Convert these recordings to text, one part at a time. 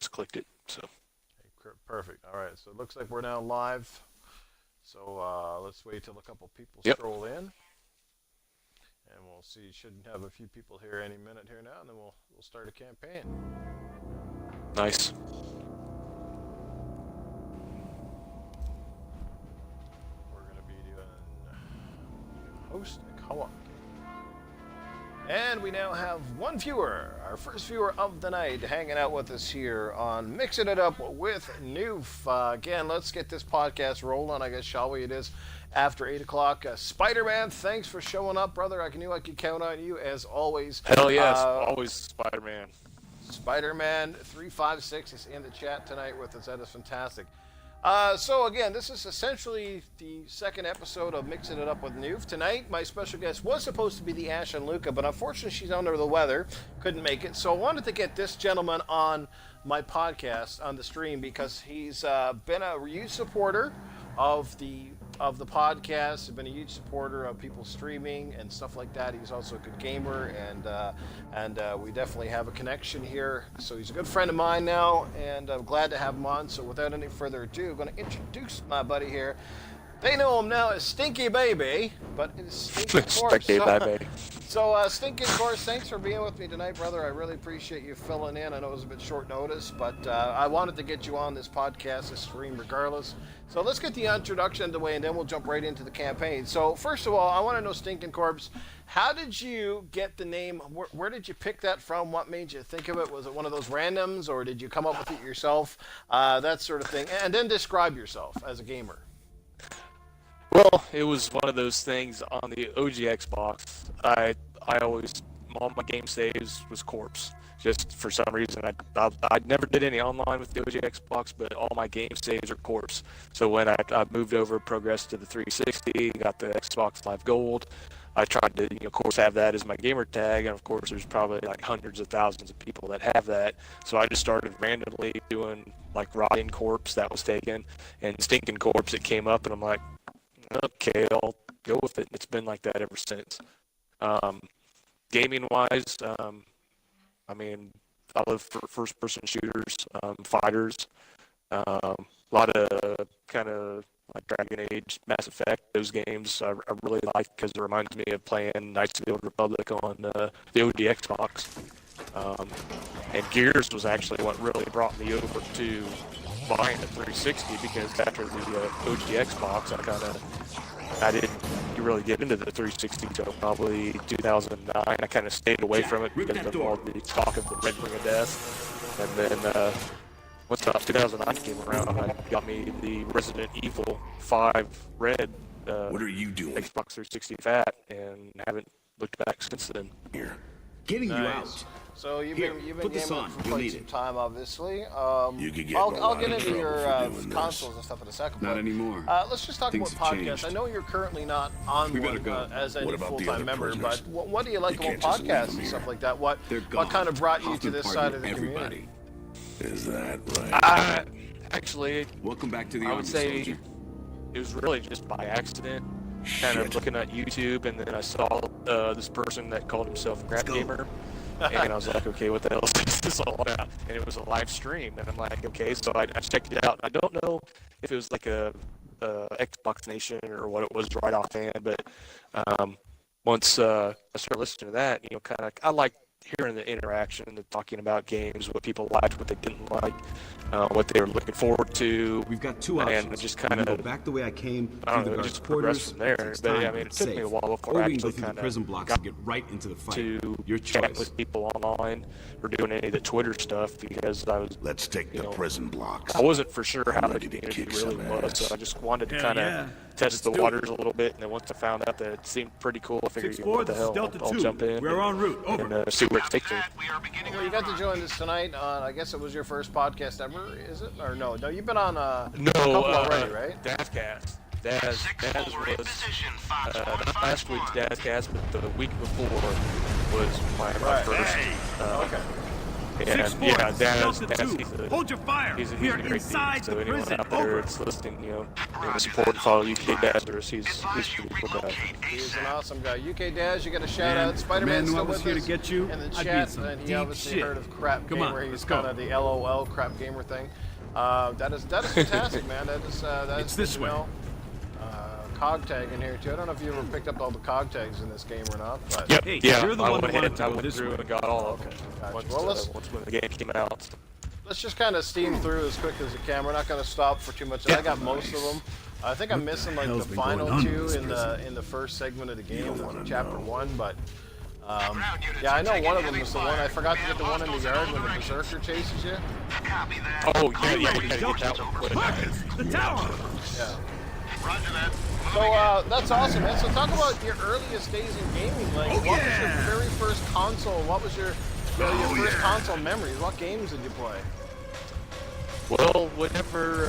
just clicked it. So Perfect. All right. So it looks like we're now live. So let's wait till a couple people yep. stroll in, and we'll see. Shouldn't have a few people here any minute here now, and then we'll start a campaign. Nice. We're gonna be doing host a co-op. And we now have one viewer, our first viewer of the night, hanging out with us here on Mixing It Up with Newf. Again, let's get this podcast rolling, I guess, shall we? It is after 8 o'clock. Spider-Man, thanks for showing up, brother. I knew I could count on you, as always. Hell yes, always Spider-Man. Spider-Man 356 is in the chat tonight with us. That is fantastic. So again, this is essentially the second episode of Mixing It Up with Newf. Tonight, my special guest was supposed to be the Ash and Luca, but unfortunately she's under the weather, couldn't make it. So I wanted to get this gentleman on my podcast, on the stream, because he's been a huge supporter of the podcast. He's been a huge supporter of people streaming and stuff like that. He's also a good gamer, and we definitely have a connection here. So he's a good friend of mine now, and I'm glad to have him on. So without any further ado, I'm going to introduce my buddy here. They know him now as Stinky Baby, but it's Stinky Course. Stinky Baby. So, Stinky Course, thanks for being with me tonight, brother. I really appreciate you filling in. I know it was a bit short notice, but I wanted to get you on this podcast, this stream, regardless. So let's get the introduction out of the way, and then we'll jump right into the campaign. So, first of all, I want to know, Stinkin' Corpse, how did you get the name? Where did you pick that from? What made you think of it? Was it one of those randoms, or did you come up with it yourself? That sort of thing. And then describe yourself as a gamer. Well, it was one of those things on the OG Xbox. I always, all my game saves was corpse. Just for some reason, I never did any online with the OG Xbox, but all my game saves are corpse. So when I moved over, progressed to the 360, got the Xbox Live Gold, I tried to, of course, have that as my gamer tag, and of course, there's probably like hundreds of thousands of people that have that. So I just started randomly doing like rotting corpse that was taken, and stinking corpse it came up, and I'm like, okay, I'll go with it. It's been like that ever since. Gaming-wise, I mean, I love first-person shooters, fighters, a lot of kind of like Dragon Age, Mass Effect. Those games I really like because it reminds me of playing Knights of the Old Republic on the OG Xbox. And Gears was actually what really brought me over to buying the 360, because after the OG Xbox, I didn't really get into the 360 until probably 2009. I kind of stayed away from it because of all the talk of the Red Ring of Death. And then once 2009 came around, I got me the Resident Evil 5 Red what are you doing? Xbox 360 fat, and haven't looked back since then. Here. Getting you out. So you've Here, been put this gaming on. for You'll quite need some it. time, obviously. You could get I'll get in into trouble your for doing consoles this. and stuff in a second. Not anymore. Let's just talk Things about have podcasts. changed. I know you're currently not on We better one go. as any What about the full-time other member, prisoners? but what do you like You about can't just leave podcasts them and stuff here. like that? What They're what gone. kind of brought you to Hoffman this party side of the everybody. community? Is that right? Actually, Welcome back to the I army, would say soldier. it was really just by accident. Kind of looking at YouTube, and then I saw this person that called himself Crap Gamer, and I was like, okay, what the hell is this all about? And it was a live stream, and I'm like, okay, so I checked it out. I don't know if it was like a Xbox Nation or what it was right offhand, but once I started listening to that, kind of, I like hearing the interaction, the talking about games, what people liked, what they didn't like, what they were looking forward to. We've got two options. And it just kind go of, back the way I came I don't through know, the it guards' just progressed quarters. from there. Takes But time, I mean, it it's took me a safe. while before Or I we can go actually through the kind prison of blocks got and get right into the fight. to Your chat choice. with people online or doing any of the Twitter stuff, because I was, Let's take the prison blocks. I wasn't for sure how the ready to community kick really some was, ass. so I just wanted to Hell kind of yeah. test the do it. waters a little bit, and then once I found out that it seemed pretty cool, I figured, 6-4, what the this is hell, Delta I'll 2. jump in We're en route. Over. and see where it takes me. Well, you got to join us tonight on, I guess it was your first podcast ever, is it? Or no, you've been on a couple already, right? Dazcast. Daz was, not last week's Dazcast, but the week before was my first. Okay. And 6-4, yeah, Delta Daz, 2. Hold your fire. he's We a are great dude. inside So the anyone prison. out there Over. that's listening, support and follow UK Daz, he's a pretty cool guy. He's an awesome guy. UK Daz, you got a shout Man, out. Spider-Man man knew I still was with here to us get you, in the I'd be in chat, some and he deep obviously shit. heard of Crap Come on, Gamer. He's let's kind go. of the LOL Crap Gamer thing. That is fantastic, man. That is It's this way. Cog tag in here too. I don't know if you ever picked up all the cog tags in this game or not, but Yep, Hey, yeah, you're the I one went who ahead wanted and to I go went this through way. and got all of Okay, them gotcha. once, Well, once when the game came out. let's just kind of steam through as quick as we can. We're not going to stop for too much. I got most of them. I think I'm missing like the hell's been final going on in two this in the first segment of the game, wanna chapter know. 1. But yeah, I know one of them is the one. I forgot to get the one in the yard when the berserker chases you. Oh, yeah, you gotta get that one quick. Marcus, the tower. Yeah. So that's awesome, man. So talk about your earliest days in gaming. Like, what was your very first console? What was your first console memories? What games did you play? Well, whatever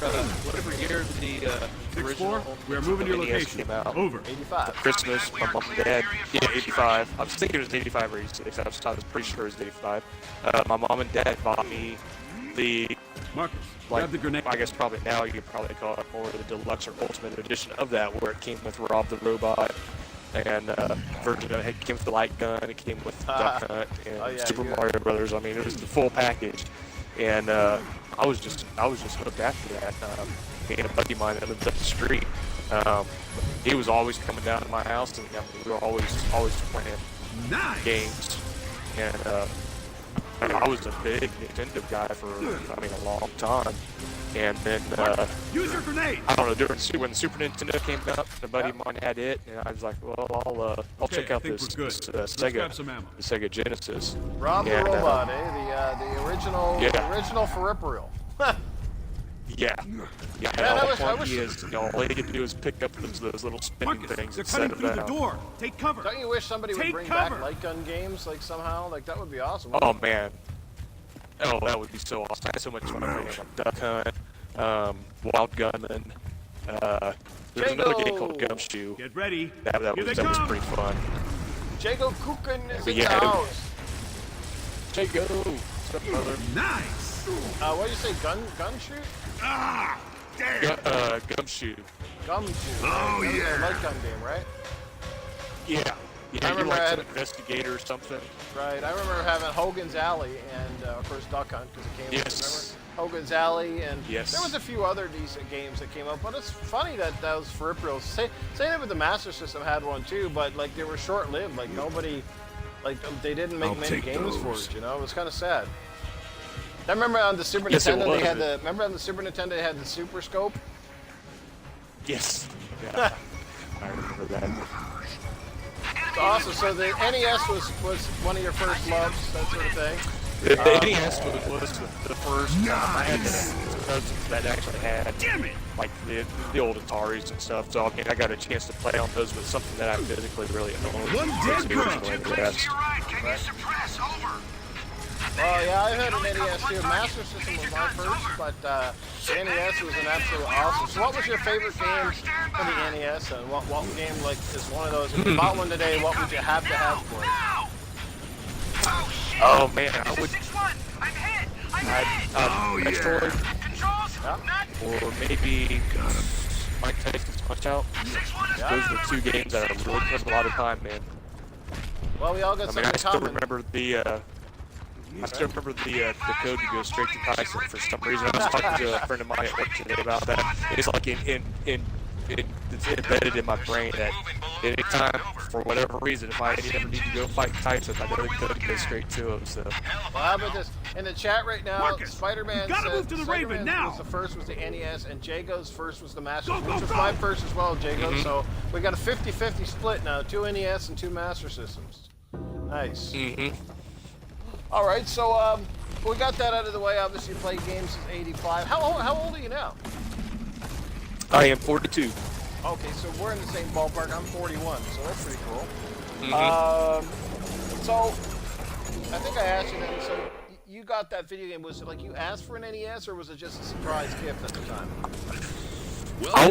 year the original 6-4, we are moving your NES location. came out. Over. 85. Christmas, my mom and dad, 85. I was thinking it was 85 or 86. I was pretty sure it was 85. My mom and dad bought me the, Marcus, like, grab the grenade. I guess probably now you could probably call it more the deluxe or ultimate edition of that, where it came with Rob the Robot, and version of it came with the light gun, it came with Duck Hunt, and Oh, yeah, Super you- Mario Brothers. I mean, it was the full package, and I was just hooked after that. Me and a buddy of mine that lived up the street, he was always coming down to my house, and I mean, we were always playing Nice. games, and I was a big Nintendo guy for a long time. And then Use your grenade. I don't know, when the Super Nintendo came out, a buddy of mine had it, and I was like, well, I'll Okay, check I out think this, we're good. this Let's Sega, grab some ammo. the Sega Genesis. Rob the And, Robot, the original, yeah. the original peripheral. Yeah. Yeah, Man, and I all wish- I funky wish- is, all he could do is pick up those little spinning Marcus, things they're and set cutting them through the down. door. Take cover. Don't you wish somebody would Take bring cover. back light gun games like somehow? Like that would be awesome. Oh man. Oh, that would be so awesome. I had so much fun playing like Duck Hunt, Wild Gunman. There's another game called Jago. Gumshoe. Get ready. That Here was they pretty come. fun. Jago Kukin is But in yeah, the it- house. Jago. What's up, brother? Nice. What do you say? Gun shoot? Ah, damn. Gumshoe. Gum shoot. Oh, That was yeah. a light gun game, right? Yeah. I Yeah, you remember like I some had- investigator or something. Right. I remember having Hogan's Alley and of course Duck Hunt because it came. Yes. Remember Hogan's Alley and Yes. there was a few other decent games that came out. But it's funny that those peripherals. Same with the Master System had one too, but like they were short-lived. Like nobody, like they didn't make I'll many take games for those. it. You know, it was kind of sad. I remember on the Super Yes, it Nintendo was. they had the. Remember on the Super Nintendo they had the Super Scope. Yes. Yeah. I remember that. It's awesome. So the NES was one of your first loves, that sort of thing. The NES was the first I had that actually had like the old Ataris and stuff. So I mean, I got a chance to play on those with something that I physically really owned. One dead The girl. original NES. Oh yeah, I had an NES too. Master System was my first, but the NES was an absolute awesome. So what was your favorite game for the NES, and what game like is one of those? If you bought one today, what would you have to have for it? Oh man, I would. Metroid, or maybe Mike Tyson's Punch Out. Those are the two games that I really put a lot of time in. Well, we all got I mean, something I in still common. remember the code to go straight to Tyson for some reason. I was talking to a friend of mine at work today about that. It's like it's embedded in my brain that any time, for whatever reason, if I ever need to go fight Tyson, I know the code to go straight to him. So Well, how about this? In the chat right now, Marcus, Spider-Man you gotta said move to the Raven Spider-Man now. was the first was the NES, and Jago's first was the Master Go, System, go, which was go. my first as well, Jago. So we got a 50-50 split now, 2 NES and 2 Master Systems. Nice. All right, so we got that out of the way. Obviously, you played games since '85. How old are you now? I am 42. Okay, so we're in the same ballpark. I'm 41, so that's pretty cool. So I think I asked you then. So you got that video game? Was it like you asked for an NES, or was it just a surprise gift at the time? I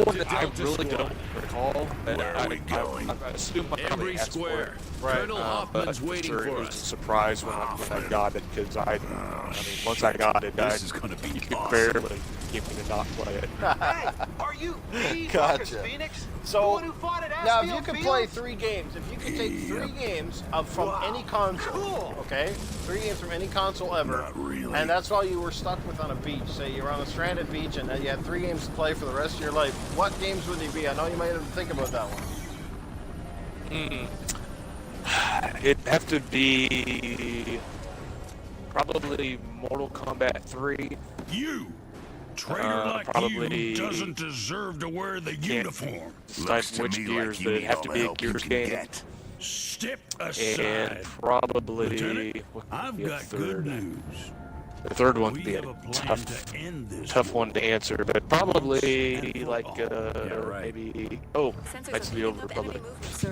really don't recall. And Where are we going? I assume I probably Every asked for square. it. Colonel But Hoffman's for waiting sure, it for was a us. surprise when I got it because I mean, once I got it, This is gonna be you could awesome. barely get me to not play it. Hey, are you me, Gotcha. Marcus Phoenix? The So one who fought at now, if you Asfield could Field? play 3 games, if you could take 3 games from any console, Cool. okay, 3 games from any console ever, Not really. and that's all you were stuck with on a beach. Say you're on a stranded beach and you had 3 games to play for the rest of your life. What games would they be? I know you might have to think about that one. It'd have to be probably Mortal Kombat 3. You! Traitor like probably you doesn't deserve to wear the uniform. Decide Looks to which me Gears, like you but it'd need have all to the be a help you Gears can game. get. Step And aside. probably Lieutenant, what could I've be a got third? good news. The third one We could be have a a plan tough, to end this tough one to answer, but probably and like for all. maybe Knights of the Old Republic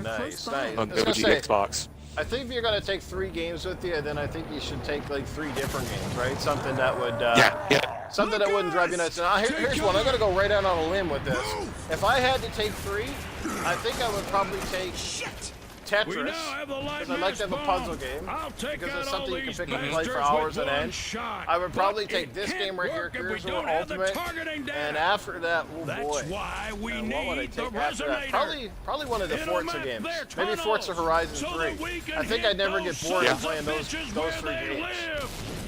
Nice, nice. on I was gonna OG say, Xbox. I think if you're going to take 3 games with you, then I think you should take like 3 different games, right? Something that would, Yeah. something that wouldn't drive you nuts. Now, here's one. I'm going to go right out on a limb with this. If I had to take 3, I think I would probably take Tetris. We now have the light Because I'd like to have a mass puzzle bomb. game. I'll take Because out it's all something you can these pick up and play for bastards hours with on one end. shot. I would probably But take it this can't game right here, work if we Gears of don't War have the Ultimate. targeting data. And after that, oh That's boy. why we And what would I need the take after that? resonator. Probably one of the It'll Forza map games. their Maybe Forza tunnels Horizon so 3. that we can I think hit I'd never get those bored of sons of playing those bitches 3 where games. they live.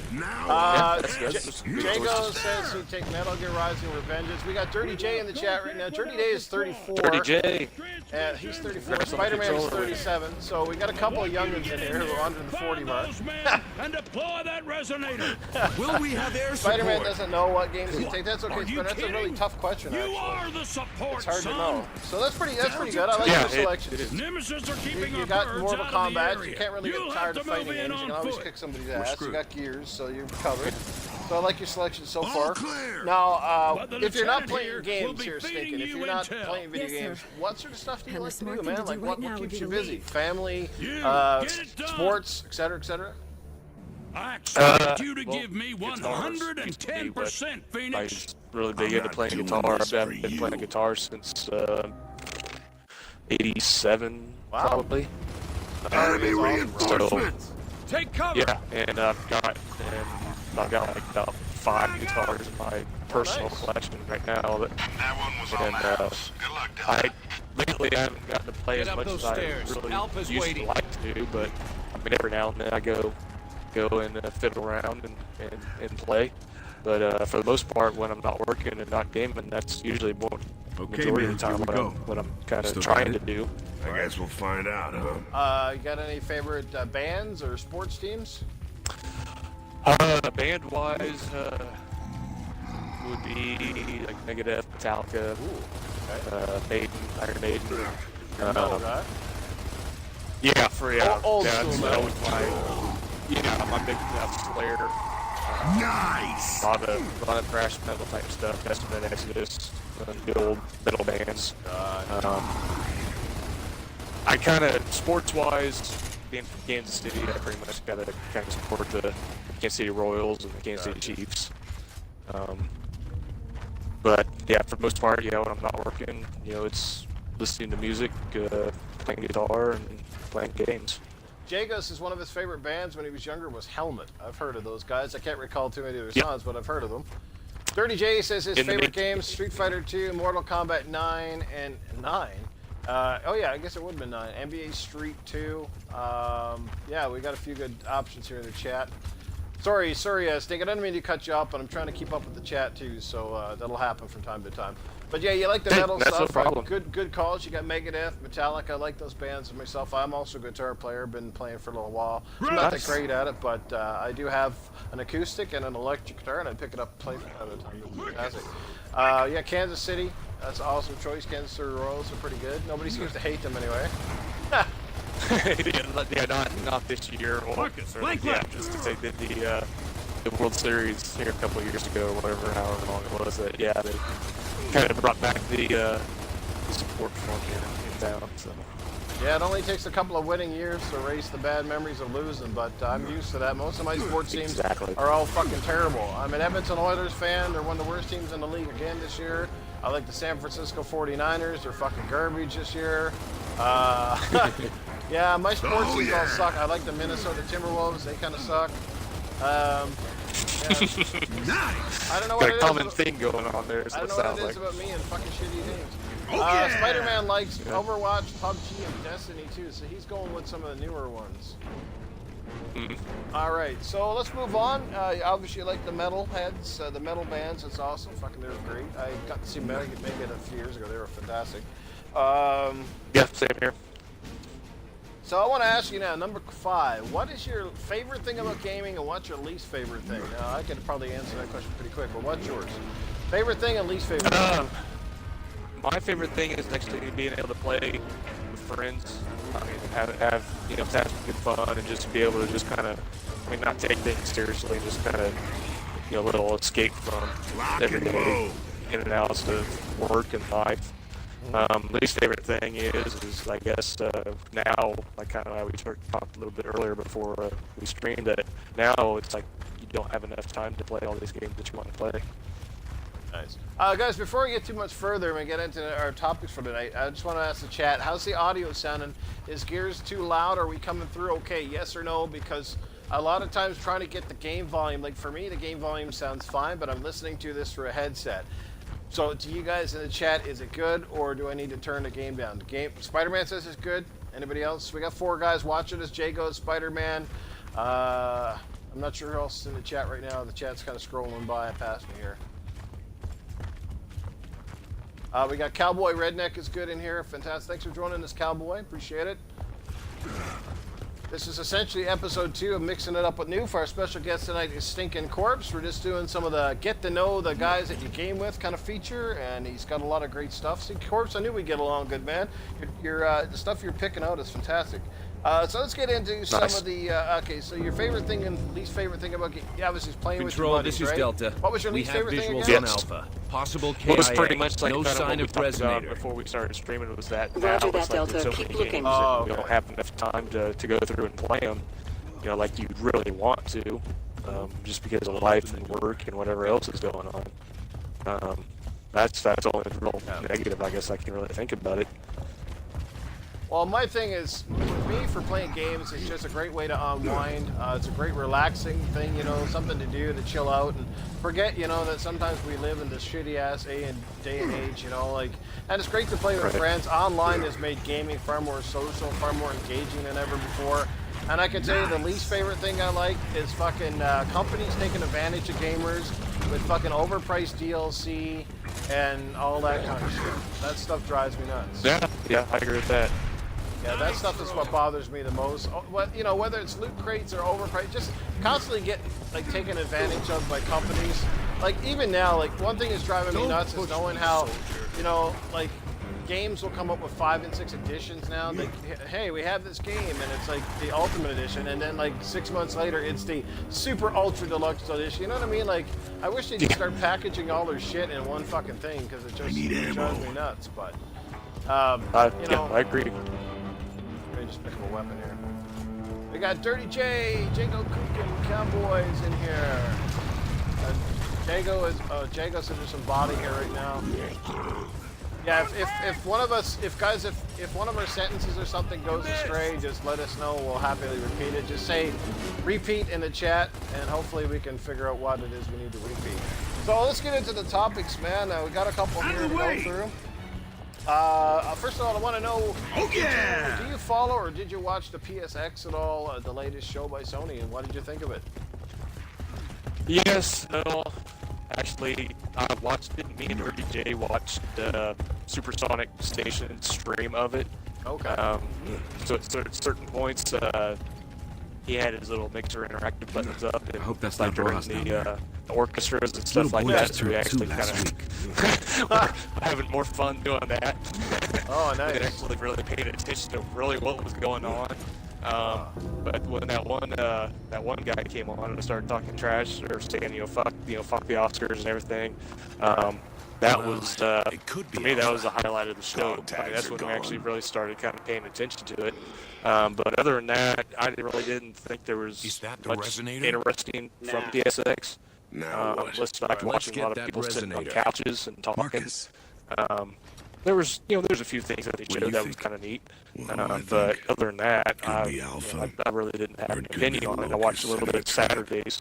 Uh, That's Jago says he'd take Metal Gear Rising Revengeance. We got Dirty J in the chat right now. Dirty J is 34. Dirty J. And he's 34. Spider-Man is 37. So we got a couple of youngins in here who are under the 40 mark. Those men and deploy that resonator. Will we have air Spider-Man support? doesn't know what games he'd take. That's okay, Are you but that's a really kidding? tough question, You actually. are the support, It's hard to son. know. So that's pretty good. I like Yeah, your it selections. is. Nemesis are keeping You our got birds Mortal out of the Kombat. area. You can't really You'll get tired have of to fighting move in games. You on can always foot. kick somebody's ass. You screwed. got Gears, so you're covered. So I like your selection so far. clear. Now, But the if you're not lieutenant playing here will games be here, feeding Stinkin, if you you're not intel. playing video Yes, games, sir. what sort of stuff do you Have a like to smart do, thing man? to Like do what right now keeps would you be to busy? leave. Family, You, get it done. sports, etc., etc. I expect you to well, give me guitars 110%, I Phoenix. was really big I'm into not playing doing guitar. this I've for been you. playing guitar since '87, Wow. probably. Enemy So- reinforcements. Take cover. Yeah, and I've got like about 5 guitars in my personal nice. collection right now. That, That one was and Good luck, lately I haven't gotten to play Get as up much those as I stairs. really Alpha's used waiting. to like to do. But I mean, every now and then I go and fiddle around and play. But for the most part, when I'm not working and not gaming, that's usually more Okay, majority man, of the time here we what go. I'm kind of Still trying got to it? do. I guess we'll find out, huh? You got any favorite bands or sports teams? Band-wise, would be like Megadeth, Metallica, Maiden, Iron Maiden. Okay. Yeah, for yeah, Old yeah, school that's metal. always I'm a big Slayer. Nice. A lot of thrash metal type stuff. Testament, Exodus, the old metal bands. I kind of sports-wise, being from Kansas City, I pretty much got to kind of support the Kansas City Royals and the Kansas City Chiefs. But yeah, for the most part, yeah, when I'm not working, it's listening to music, playing guitar, and playing games. Jagos is one of his favorite bands when he was younger was Helmet. I've heard of those guys. I can't recall too many of their Yep. songs, but I've heard of them. Dirty J says his In the favorite mid- games, Street Fighter 2, Mortal Kombat 9, and 9. Oh yeah, I guess it would have been 9. NBA Street 2. Yeah, we got a few good options here in the chat. Sorry, Sting. I didn't mean to cut you off, but I'm trying to keep up with the chat too, so that'll happen from time to time. But yeah, you like the Hey, metal that's no stuff. problem. Good calls. You got Megadeth, Metallica. I like those bands myself. I'm also a guitar player. Been playing for a little while. I'm not that Nice. great at it, but I do have an acoustic and an electric guitar, and I pick it up and play from time to time. It's fantastic. Yeah, Kansas City. That's an awesome choice. Kansas City Royals are pretty good. Nobody seems to hate them anyway. Yeah, not this year. Or, Marcus, or, blank yeah, left. just because they did the World Series here a couple of years ago, or whatever, however long it was. That yeah, they kind of brought back the support for them here in town. So Yeah, it only takes a couple of winning years to erase the bad memories of losing, but I'm used to that. Most of my sports teams are all fucking terrible. I'm an Edmonton Oilers fan. They're one of the worst teams in the league again this year. I like the San Francisco 49ers. They're fucking garbage this year. Yeah, my sports teams all suck. I like the Minnesota Timberwolves. They kind of suck. Yeah. Nice. I don't know Got what a it common is. thing going on there. I don't know what it is about me and fucking shitty names. Oh, yeah. Spider-Man likes Overwatch, PUBG, and Destiny too, so he's going with some of the newer ones. All right, so let's move on. Obviously, you like the metal heads, the metal bands. It's awesome. Fucking, they were great. I got to see Megadeth a few years ago. They were fantastic. Yeah, same here. So I want to ask you now, number 5. What is your favorite thing about gaming, and what's your least favorite thing? Now, I could probably answer that question pretty quick, but what's yours? Favorite thing and least favorite thing? My favorite thing is actually being able to play with friends. I mean, have you know, have some good fun and just be able to just kind of, I mean, not take things seriously, just kind of, you know, a little escape from everyday in and outs of work and life. Least favorite thing is I guess now, like kind of how we talked a little bit earlier before we streamed, that now it's like you don't have enough time to play all these games that you want to play. Nice. Guys, before we get too much further and we get into our topics for tonight, I just want to ask the chat, how's the audio sounding? Is Gears too loud? Are we coming through okay? Yes or no? Because a lot of times trying to get the game volume, like for me, the game volume sounds fine, but I'm listening to this through a headset. So to you guys in the chat, is it good, or do I need to turn the game down? Spider-Man says it's good. Anybody else? We got 4 guys watching us. Jago, Spider-Man. I'm not sure who else is in the chat right now. The chat's kind of scrolling by past me here. We got Cowboy Redneck is good in here. Fantastic. Thanks for joining us, Cowboy. Appreciate it. This is essentially episode 2 of Mixing It Up with Newf. Our special guest tonight is Stinkin Corpse. We're just doing some of the get to know the guys that you game with kind of feature, and he's got a lot of great stuff. See, Corpse, I knew we'd get along good, man. The stuff you're picking out is fantastic. So let's get into some of the. Okay, so your favorite thing and least favorite thing about obviously playing Control, with your buddies, this is right? Delta. What was your We least have favorite thing visuals again? on Alpha. Possible KIA. Well, it was pretty much like no kind of sign what of we talked about resonator. before we started streaming. Was that Roger now that, it's like Delta. there's so Keep many looking. games Oh, that we don't have enough time to go through and play them. You know, like you really want to, just because of life and work and whatever else is going on. That's the only real negative I guess I can really think about it. Well, my thing is, with me, for playing games, it's just a great way to unwind. It's a great relaxing thing, you know, something to do to chill out and forget, you know, that sometimes we live in this shitty-ass day and age, you know, like, and it's great to play with friends. Online has made gaming far more social, far more engaging than ever before. And I can tell you the least favorite thing I like is fucking companies taking advantage of gamers with fucking overpriced DLC and all that kind of shit. That stuff drives me nuts. Yeah, I agree with that. Yeah, that stuff is what bothers me the most. You know, whether it's loot crates or overpriced, just constantly getting like taken advantage of by companies. Like even now, like one thing that's driving me nuts is knowing how, you know, like games will come up with 5 and 6 editions now. Like, hey, we have this game, and it's like the Ultimate Edition, and then like 6 months later, it's the Super Ultra Deluxe Edition. You know what I mean? Like, I wish they'd start packaging all their shit in one fucking thing because it just drives me nuts. But you know, yeah, I agree. Let me just pick up a weapon here. We got Dirty J, Jago Cookin, Cowboys in here. Jago said there's some body here right now. Yeah, if one of us, if one of our sentences or something goes astray, just let us know. We'll happily repeat it. Just say repeat in the chat, and hopefully we can figure out what it is we need to repeat. So let's get into the topics, man. We got a couple here to go through. First of all, I want to know, do you follow or did you watch the PSX at all, the latest show by Sony, and what did you think of it? Yes, no. Actually, I watched it. Me and Dirty J watched Supersonic Station's stream of it. Okay. So at certain points, he had his little mixer interactive buttons up. And I hope that's like not during Ross down the orchestras and stuff like boy that. just So we turned actually 2 kind last of were having more fun doing that. Oh, And nice. actually really paying attention to really what was going on. But when that one guy came on and started talking trash or saying, fuck the Oscars and everything, that Well, was it could for be me. That alpha. was the highlight of the show. Dog I mean, tags that's are when we gone. actually really started kind of paying attention to it. But other than that, I really didn't think there was Is that the much resonator? interesting from PSX. Now what? Listen, I've Let's watching a get lot of that people sitting on resonator. couches and talking. Marcus. There was, there's a few things that they What do showed you that was think? kind of neat. Well, I But think other than that, could be alpha, I really didn't have or an it could be opinion a on it. I watched a locust little bit of setting a trap. Saturday's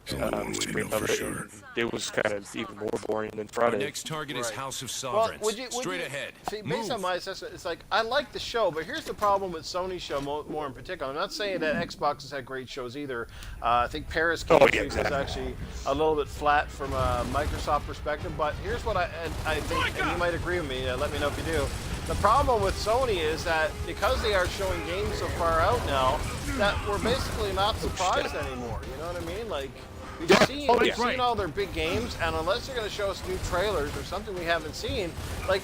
There's only one way to stream know of for it, sure. and it was kind of even more boring than Our Friday. next target is House of Well, Sovereigns. would you Straight ahead. See, based Move. on my assessment, it's like I like the show, but here's the problem with Sony's show more in particular. I'm not saying that Xbox has had great shows either. I think Paris Games Week was exactly. actually a little bit flat from a Microsoft perspective. But here's what I think, and you might agree with me. Let me know if you do. The problem with Sony is that because they are showing games so far out now, that we're basically not surprised anymore. You know what I mean? Like. We've seen all their big games, and unless they're going to show us new trailers or something we haven't seen, like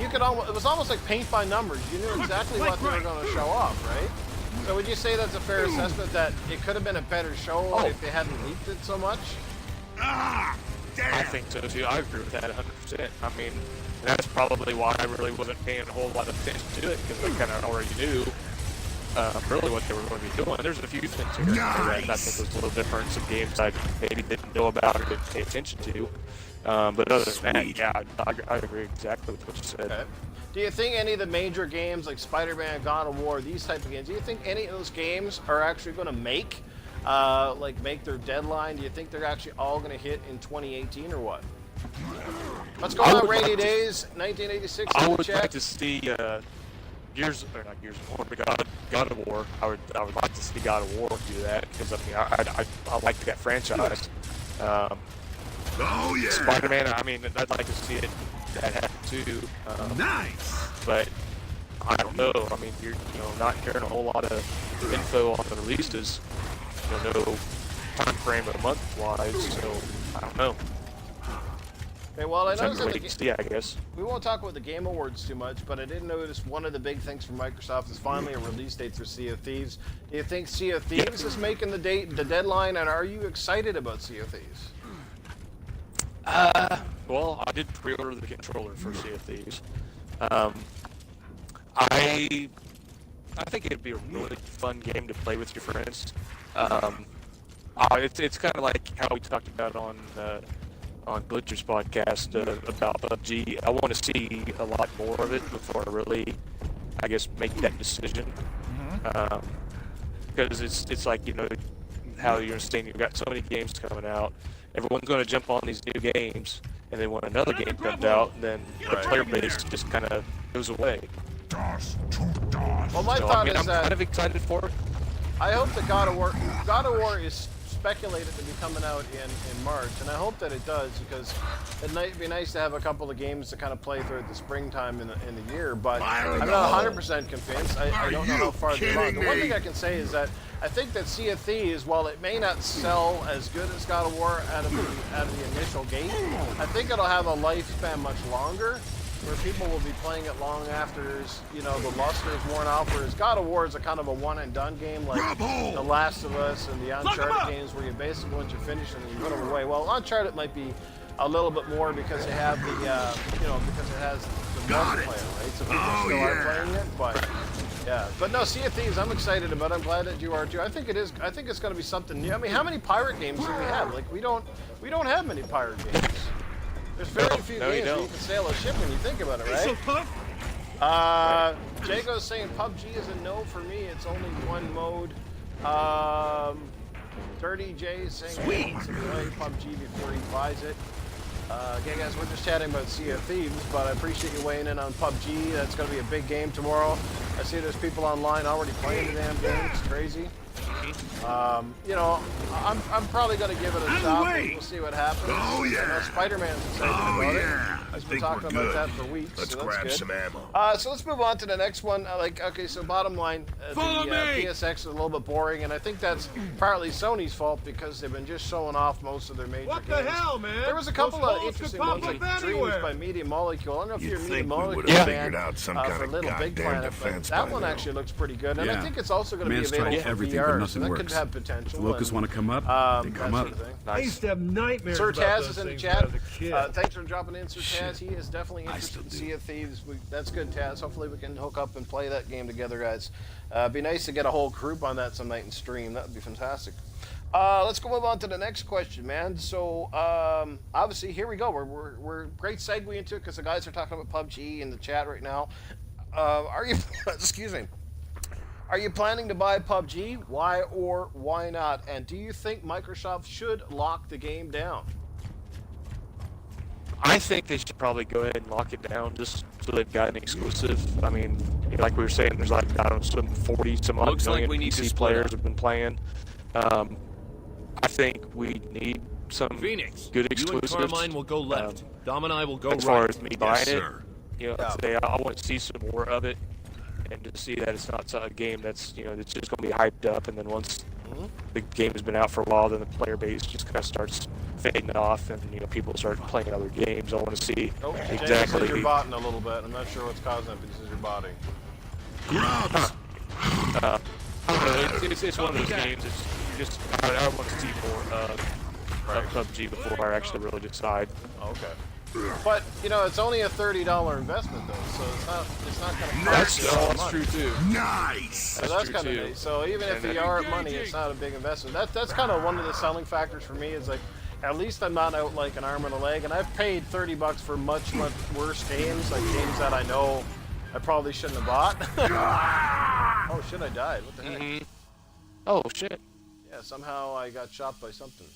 you could almost, it was almost like paint by numbers. You knew exactly what they were going to show off, right? So would you say that's a fair assessment that it could have been a better show if they hadn't leaked it so much? Ah, damn. I think so too. I agree with that 100%. I mean, that's probably why I really wasn't paying a whole lot of attention to it, because I kind of already knew really what they were going to be doing. There's a few things here that I think was a little different. Some games I maybe didn't know about or didn't pay attention to. But other than that, yeah, I agree exactly with what you said. Okay. Do you think any of the major games like Spider-Man, God of War, these type of games, do you think any of those games are actually going to make their deadline? Do you think they're actually all going to hit in 2018 or what? Let's go on Rainy Days, 1986 I in the would chat. like to see Gears of War, but God of War. I would like to see God of War do that, because I mean I like that franchise. Oh yeah. Spider-Man. I mean, I'd like to see that happen too. Nice. But I don't know. I mean, you're not hearing a whole lot of info on the releases. No time frame of month wise. So I don't know. Okay, well, I Time noticed to that wait and see, I guess. we won't talk about the Game Awards too much, but I did notice one of the big things for Microsoft is finally a release date for Sea of Thieves. Do you think Sea of Thieves is making the deadline, and are you excited about Sea of Thieves? Well, I did pre-order the controller for Sea of Thieves. I think it'd be a really fun game to play with your friends. It's kind of like how we talked about on Glitcher's podcast about PUBG. I want to see a lot more of it before I really, I guess, make that decision. Because it's like, how you're saying you've got so many games coming out. Everyone's going to jump on these new games, and then when another game comes out, then the player base just kind of goes away. Well, my So, thought I'm is that kind of excited for it. I hope that God of War is speculated to be coming out in March, and I hope that it does, because it'd be nice to have a couple of games to kind of play through at the springtime in the year, but I'm not 100% convinced. I don't know how far they're on. The one thing I can say is that I think that Sea of Thieves, while it may not sell as good as God of War out of the initial gate, I think it'll have a lifespan much longer, where people will be playing it long after the luster is worn off, whereas God of War is a kind of a one-and-done game, like The Last of Us and the Uncharted games, where you basically, once you finish them, you put them away. Well, Uncharted might be a little bit more because they have because it has the multiplayer, right? So people still are playing it, but yeah. But no, Sea of Thieves, I'm excited about it. I'm glad that you are too. I think it's going to be something new. I mean, how many pirate games do we have? Like, we don't have many pirate games. There's very few games where you can sail a ship when you think about it, right? So tough. Jago's saying PUBG is a no for me. It's only one mode. Dirty J is saying he needs to play PUBG before he buys it. Again, guys, we're just chatting about Sea of Thieves, but I appreciate you weighing in on PUBG. That's going to be a big game tomorrow. I see there's people online already playing the damn game. It's crazy. I'm probably going to give it a shot. We'll see what happens. Oh, yeah. I know Spider-Man's excited Oh about yeah. it. I I've been think talking we're about good. that for weeks. Let's so that's grab good. some ammo. So let's move on to the next one. So bottom line, Follow me. PSX is a little bit boring, and I think that's partly Sony's fault because they've been just showing off most of their major What games. the hell, man? There was a couple Those of holes interesting could pop ones, like up Dreams anywhere. by Media Molecule. I don't know if You'd you're a Media think we Molecule would have fan figured out some kind for of Little Big goddamn Planet, but defense that by one now. actually looks pretty good, and I Yeah. think it's also going to be Man's tried available for everything, but VR. nothing's nothing that works. could have If potential. the locusts and, want to come up, they that come sort up. of thing. I used to have nightmares Sir about Taz those is in the things chat. when I was a kid. Thanks for dropping in, Sir Taz. He is definitely I interested in still do. Sea of Thieves. That's good, Taz. Hopefully we can hook up and play that game together, guys. It'd be nice to get a whole group on that some night and stream. That would be fantastic. Let's go move on to the next question, man. So, obviously, here we go. We're great segue into it because the guys are talking about PUBG in the chat right now. Are you, excuse me, are you planning to buy PUBG? Why or why not? And do you think Microsoft should lock the game down? I think they should probably go ahead and lock it down just so they've got an exclusive. I mean, like we were saying, there's like, I don't know, some 40 some odd Looks like million we need to PC split players up. have been playing. I think we need some Phoenix, good you and exclusives. Carmine will go left. Dom and I will go As far right. as me buying it, sir. you know, I want to see some more of it, and to see that it's not a game that's, you know, it's just going to be hyped up, and then once the game has been out for a while, then the player base just kind of starts fading off, and you know, people start playing other games. I want to see Oh, James says exactly. you're botting a little bit. I'm not sure what's causing it, but he says you're botting. Grubs. I don't know, it's one of those games. It's just I want to see more of PUBG before I actually really decide. Okay. But you know, it's only a $30 investment though, so it's not going to That's cost you a lot of that's money. true too. Nice. So that's true, kind of too. nice. So even if And you are at money, it's not a big investment. That's kind of one of the selling factors for me. Is like, at least I'm not out like an arm and a leg. And I've paid $30 for much worse games, like games that I know I probably shouldn't have bought. Oh shit! I died. What the heck? Oh shit. Yeah, somehow I got shot by something.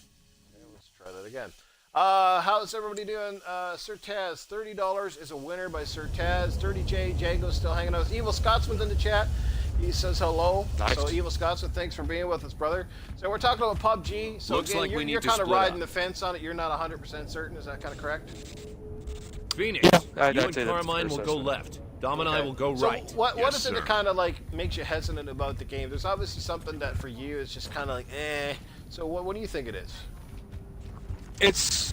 Okay, let's try that again. How's everybody doing? Sir Taz, $30 is a winner by Sir Taz. Dirty J, Jago's still hanging out. Evil Scotsman's in the chat. He says hello. Nice. So Evil Scotsman, thanks for being with us, brother. So we're talking about PUBG. So Looks again, like we need you're to kind of split riding up. the fence on it. You're not 100% certain. Is that kind of correct? Phoenix, Yeah, you I'd and say that's Carmine fair will go assessment. left. Dom and I will go So right. what Yes, is it that sir. kind of like makes you hesitant about the game? There's obviously something that for you is just kind of like, eh. So what do you think it is? It's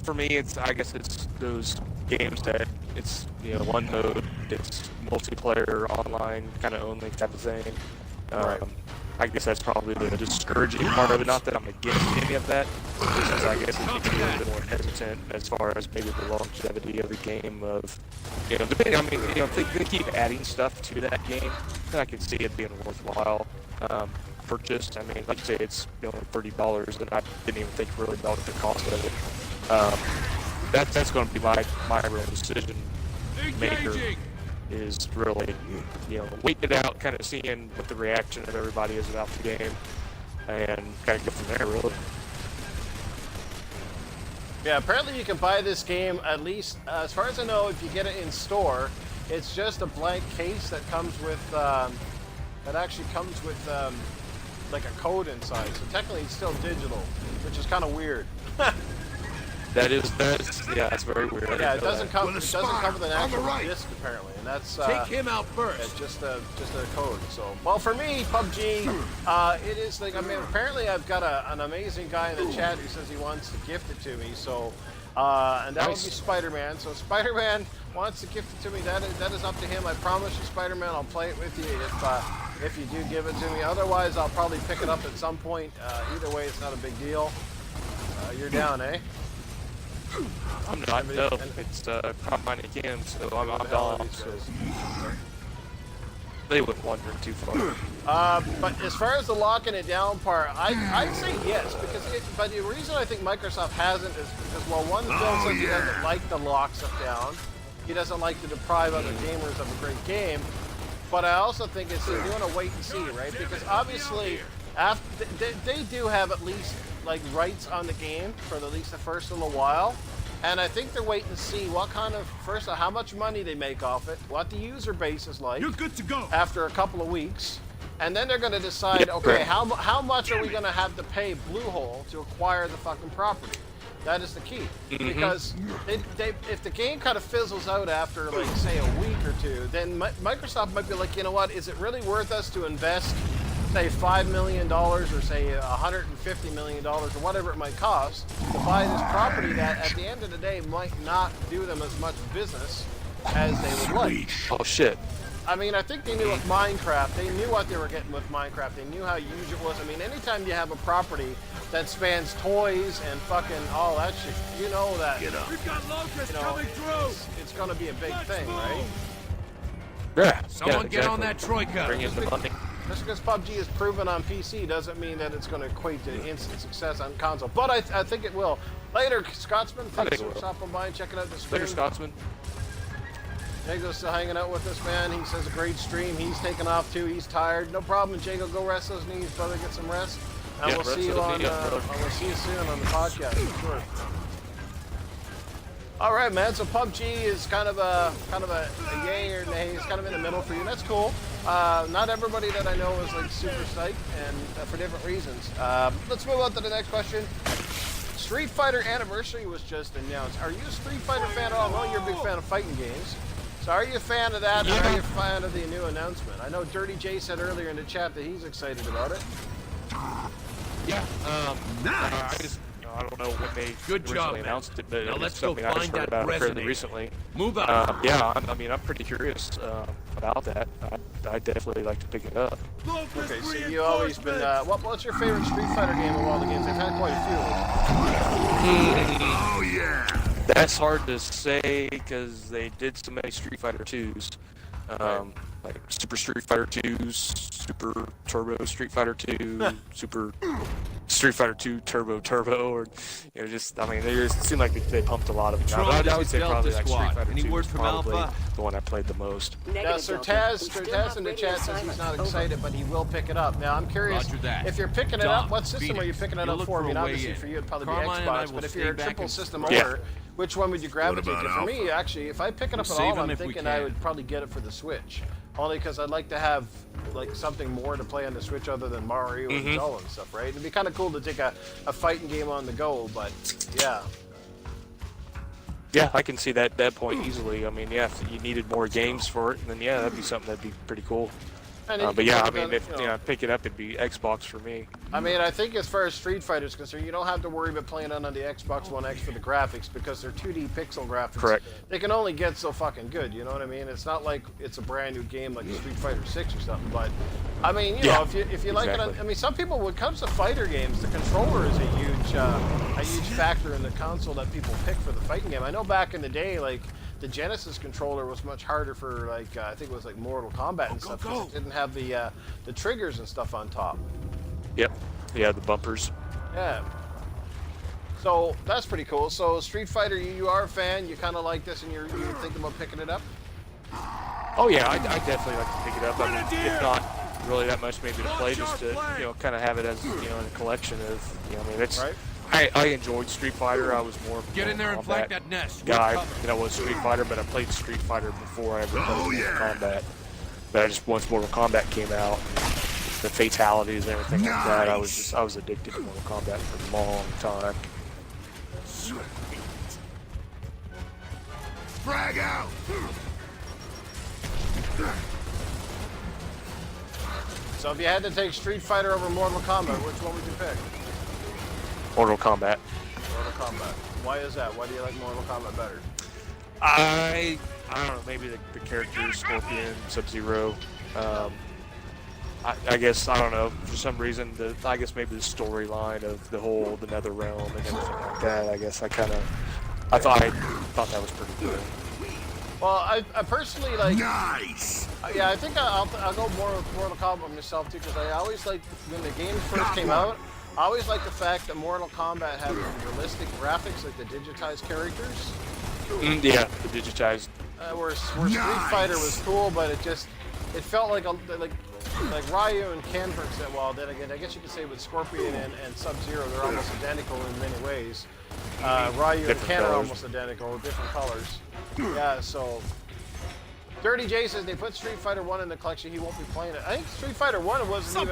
for me. I guess it's those games that it's, you know, one mode. It's multiplayer, online, kind of only type of thing. Right. I guess that's probably the discouraging part of it. Not that I'm against any of that. It's just, I guess, it makes me a little bit more hesitant as far as maybe the longevity of the game. Of, you know, depending. I mean, you know, if they keep adding stuff to that game, then I can see it being worthwhile. Purchased. I mean, like you say, it's, you know, $30, and I didn't even think really about the cost of it. That's going to be my real decision maker. Engaging. Is really, you know, waiting it out, kind of seeing what the reaction of everybody is about the game, and kind of go from there, really. Yeah, apparently you can buy this game, at least as far as I know, if you get it in store, it's just a blank case that comes with, that actually comes with like a code inside. So technically it's still digital, which is kind of weird. That's yeah, it's very weird. I Yeah, didn't it know doesn't that. come. With a It doesn't come with an spire on the actual right. disc apparently, and that's Take him out it's first. just a code. So, well, for me, PUBG, it is like, I mean, apparently I've got an amazing guy in the chat who says he wants to gift it to me. So, and that would be Nice. Spider-Man. So Spider-Man wants to gift it to me. That is up to him. I promise you, Spider-Man, I'll play it with you if you do give it to me. Otherwise, I'll probably pick it up at some point. Either way, it's not a big deal. You're down, eh? I'm not. No, it's Carmine again, so I'm down. So they wouldn't wander too far. But as far as the locking it down part, I'd say yes, because but the reason I think Microsoft hasn't is because, well, one, Phil says he doesn't like to lock stuff down. He doesn't like to deprive other gamers of a great game. But I also think it's they're doing a wait and see, right? Because obviously, after they do have at least like rights on the game for at least the first little while. And I think they're waiting to see what kind of, first of all, how much money they make off it, what the user base is like. You're good to go. After a couple of weeks, and then they're going to decide, Yeah, okay, right. how much are we going to have to pay Bluehole to acquire the fucking property? That is the key, because if the game kind of fizzles out after, like, say, a week or two, then Microsoft might be like, you know what, is it really worth us to invest, say, $5 million or say $150 million or whatever it might cost to buy this property that at the end of the day might not do them as much business as they would like. Oh shit. I mean, I think they knew with Minecraft, they knew what they were getting with Minecraft. They knew how huge it was. I mean, anytime you have a property that spans toys and fucking all that shit, you know that, Get up. We've got locusts you know, coming through. it's going to be a big thing, right? Yeah. Someone get on exactly. that troika. Bring in the money. Just because PUBG is proven on PC doesn't mean that it's going to equate to instant success on console. But I think it will. Later, Scotsman, thanks think it for will. stopping by and checking out the stream. Later, Scotsman. Jago's still hanging out with us, man. He says a great stream. He's taking off too. He's tired. No problem, Jago. Go rest those knees, brother. Get some rest. And Yeah, we'll rest see you those on. knees, brother. We'll see you soon on the podcast, for sure. All right, man. So PUBG is kind of a yay or nay. It's kind of in the middle for you. That's cool. Not everybody that I know is like super psyched, and for different reasons. Let's move on to the next question. Street Fighter Anniversary was just announced. Are you a Street Fighter fan at all? I know you're a big fan of fighting games. So are you a fan of that, or are you a fan of the new announcement? I know Dirty J said earlier in the chat that he's excited about it. Yeah. Nice. I don't know when they Good job, originally man. announced it, but Now it's let's go something I just find heard that about fairly resonator. recently. Move out. Yeah, I'm pretty curious about that. I'd definitely like to pick it up. Locust Okay, so you always been. reinforcements. What's your favorite Street Fighter game of all the games? They've had quite a few. Oh, yeah. That's hard to say because they did so many Street Fighter 2s. Like Super Street Fighter 2, Super Turbo Street Fighter 2, Super Street Fighter 2 Turbo, or just they just seem like they pumped a lot of them. Tron I would say Delta probably like Street Squad. Fighter Any 2 word was from probably Alpha? the one I played the most. Now, Sir Taz in the chat says he's not excited, but he will pick it up. Now, I'm curious, Roger that. if you're picking it Dom, up, what system are you Phoenix, picking it you'll up look for? I for mean, a way obviously in. for you it'd probably Carmine be and I Xbox, will but if stay you're a back triple and system support. owner, which one would you gravitate about to? For me, Alpha? actually, if I pick it up We'll at all, save him I'm if we thinking I can. would probably get it for the Switch. Only because I'd like to have like something more to play on the Switch other than Mario and Zelda and stuff, right? It'd be kind of cool to take a fighting game on the go, but yeah. Yeah, I can see that point easily. I mean, yeah, if you needed more games for it, then yeah, that'd be something that'd be pretty cool. And you But can yeah, put I it mean, on, if pick it up, it'd be Xbox for me. I mean, I think as far as Street Fighter is concerned, you don't have to worry about playing it on the Xbox One X for the graphics because they're 2D pixel graphics. Correct. They can only get so fucking good, you know what I mean? It's not like it's a brand new game like Street Fighter 6 or something, but I mean, you know, if you like it, exactly. I mean, some people, when it comes to fighter games, the controller is a huge factor in the console that people pick for the fighting game. I know back in the day, like, the Genesis controller was much harder for, like, I think it was like Mortal Kombat and stuff, because it didn't have the triggers and stuff on top. Yep. Yeah, the bumpers. Yeah. So that's pretty cool. So Street Fighter, you are a fan. You kind of like this, and you're thinking about picking it up. Oh yeah, I definitely like to pick it up. I mean, if not really that much, maybe to play, just to kind of have it as in a collection of I mean, it's. Right. I enjoyed Street Fighter. I was more of a Get in there and Mortal flank Kombat that nest. guy We're covered. was Street Fighter, but I played Street Fighter before I ever played Oh, Mortal yeah. Kombat. But once Mortal Kombat came out, the fatalities and everything like that, I was addicted to Mortal Kombat for a long time. Frag out. So if you had to take Street Fighter over Mortal Kombat, which one would you pick? Mortal Kombat. Mortal Kombat. Why is that? Why do you like Mortal Kombat better? I don't know, maybe the characters, Scorpion, Sub-Zero. I guess, I don't know, for some reason, I guess maybe the storyline of the whole, the Nether Realm and everything like that, I guess I thought that was pretty good. Well, I personally like. Nice. Yeah, I think I'll go more with Mortal Kombat myself too, because I always liked when the game first came out. I always liked the fact that Mortal Kombat had realistic graphics, like the digitized characters. Yeah, the digitized. Where Street Fighter was cool, but it felt like Ryu and Ken, for example. Well, then again, I guess you could say with Scorpion and Sub-Zero, they're almost identical in many ways. Ryu and Different Ken are colors. almost identical, different colors. Yeah, so Dirty J says they put Street Fighter 1 in the collection. He won't be playing it. I think Street Fighter 1 wasn't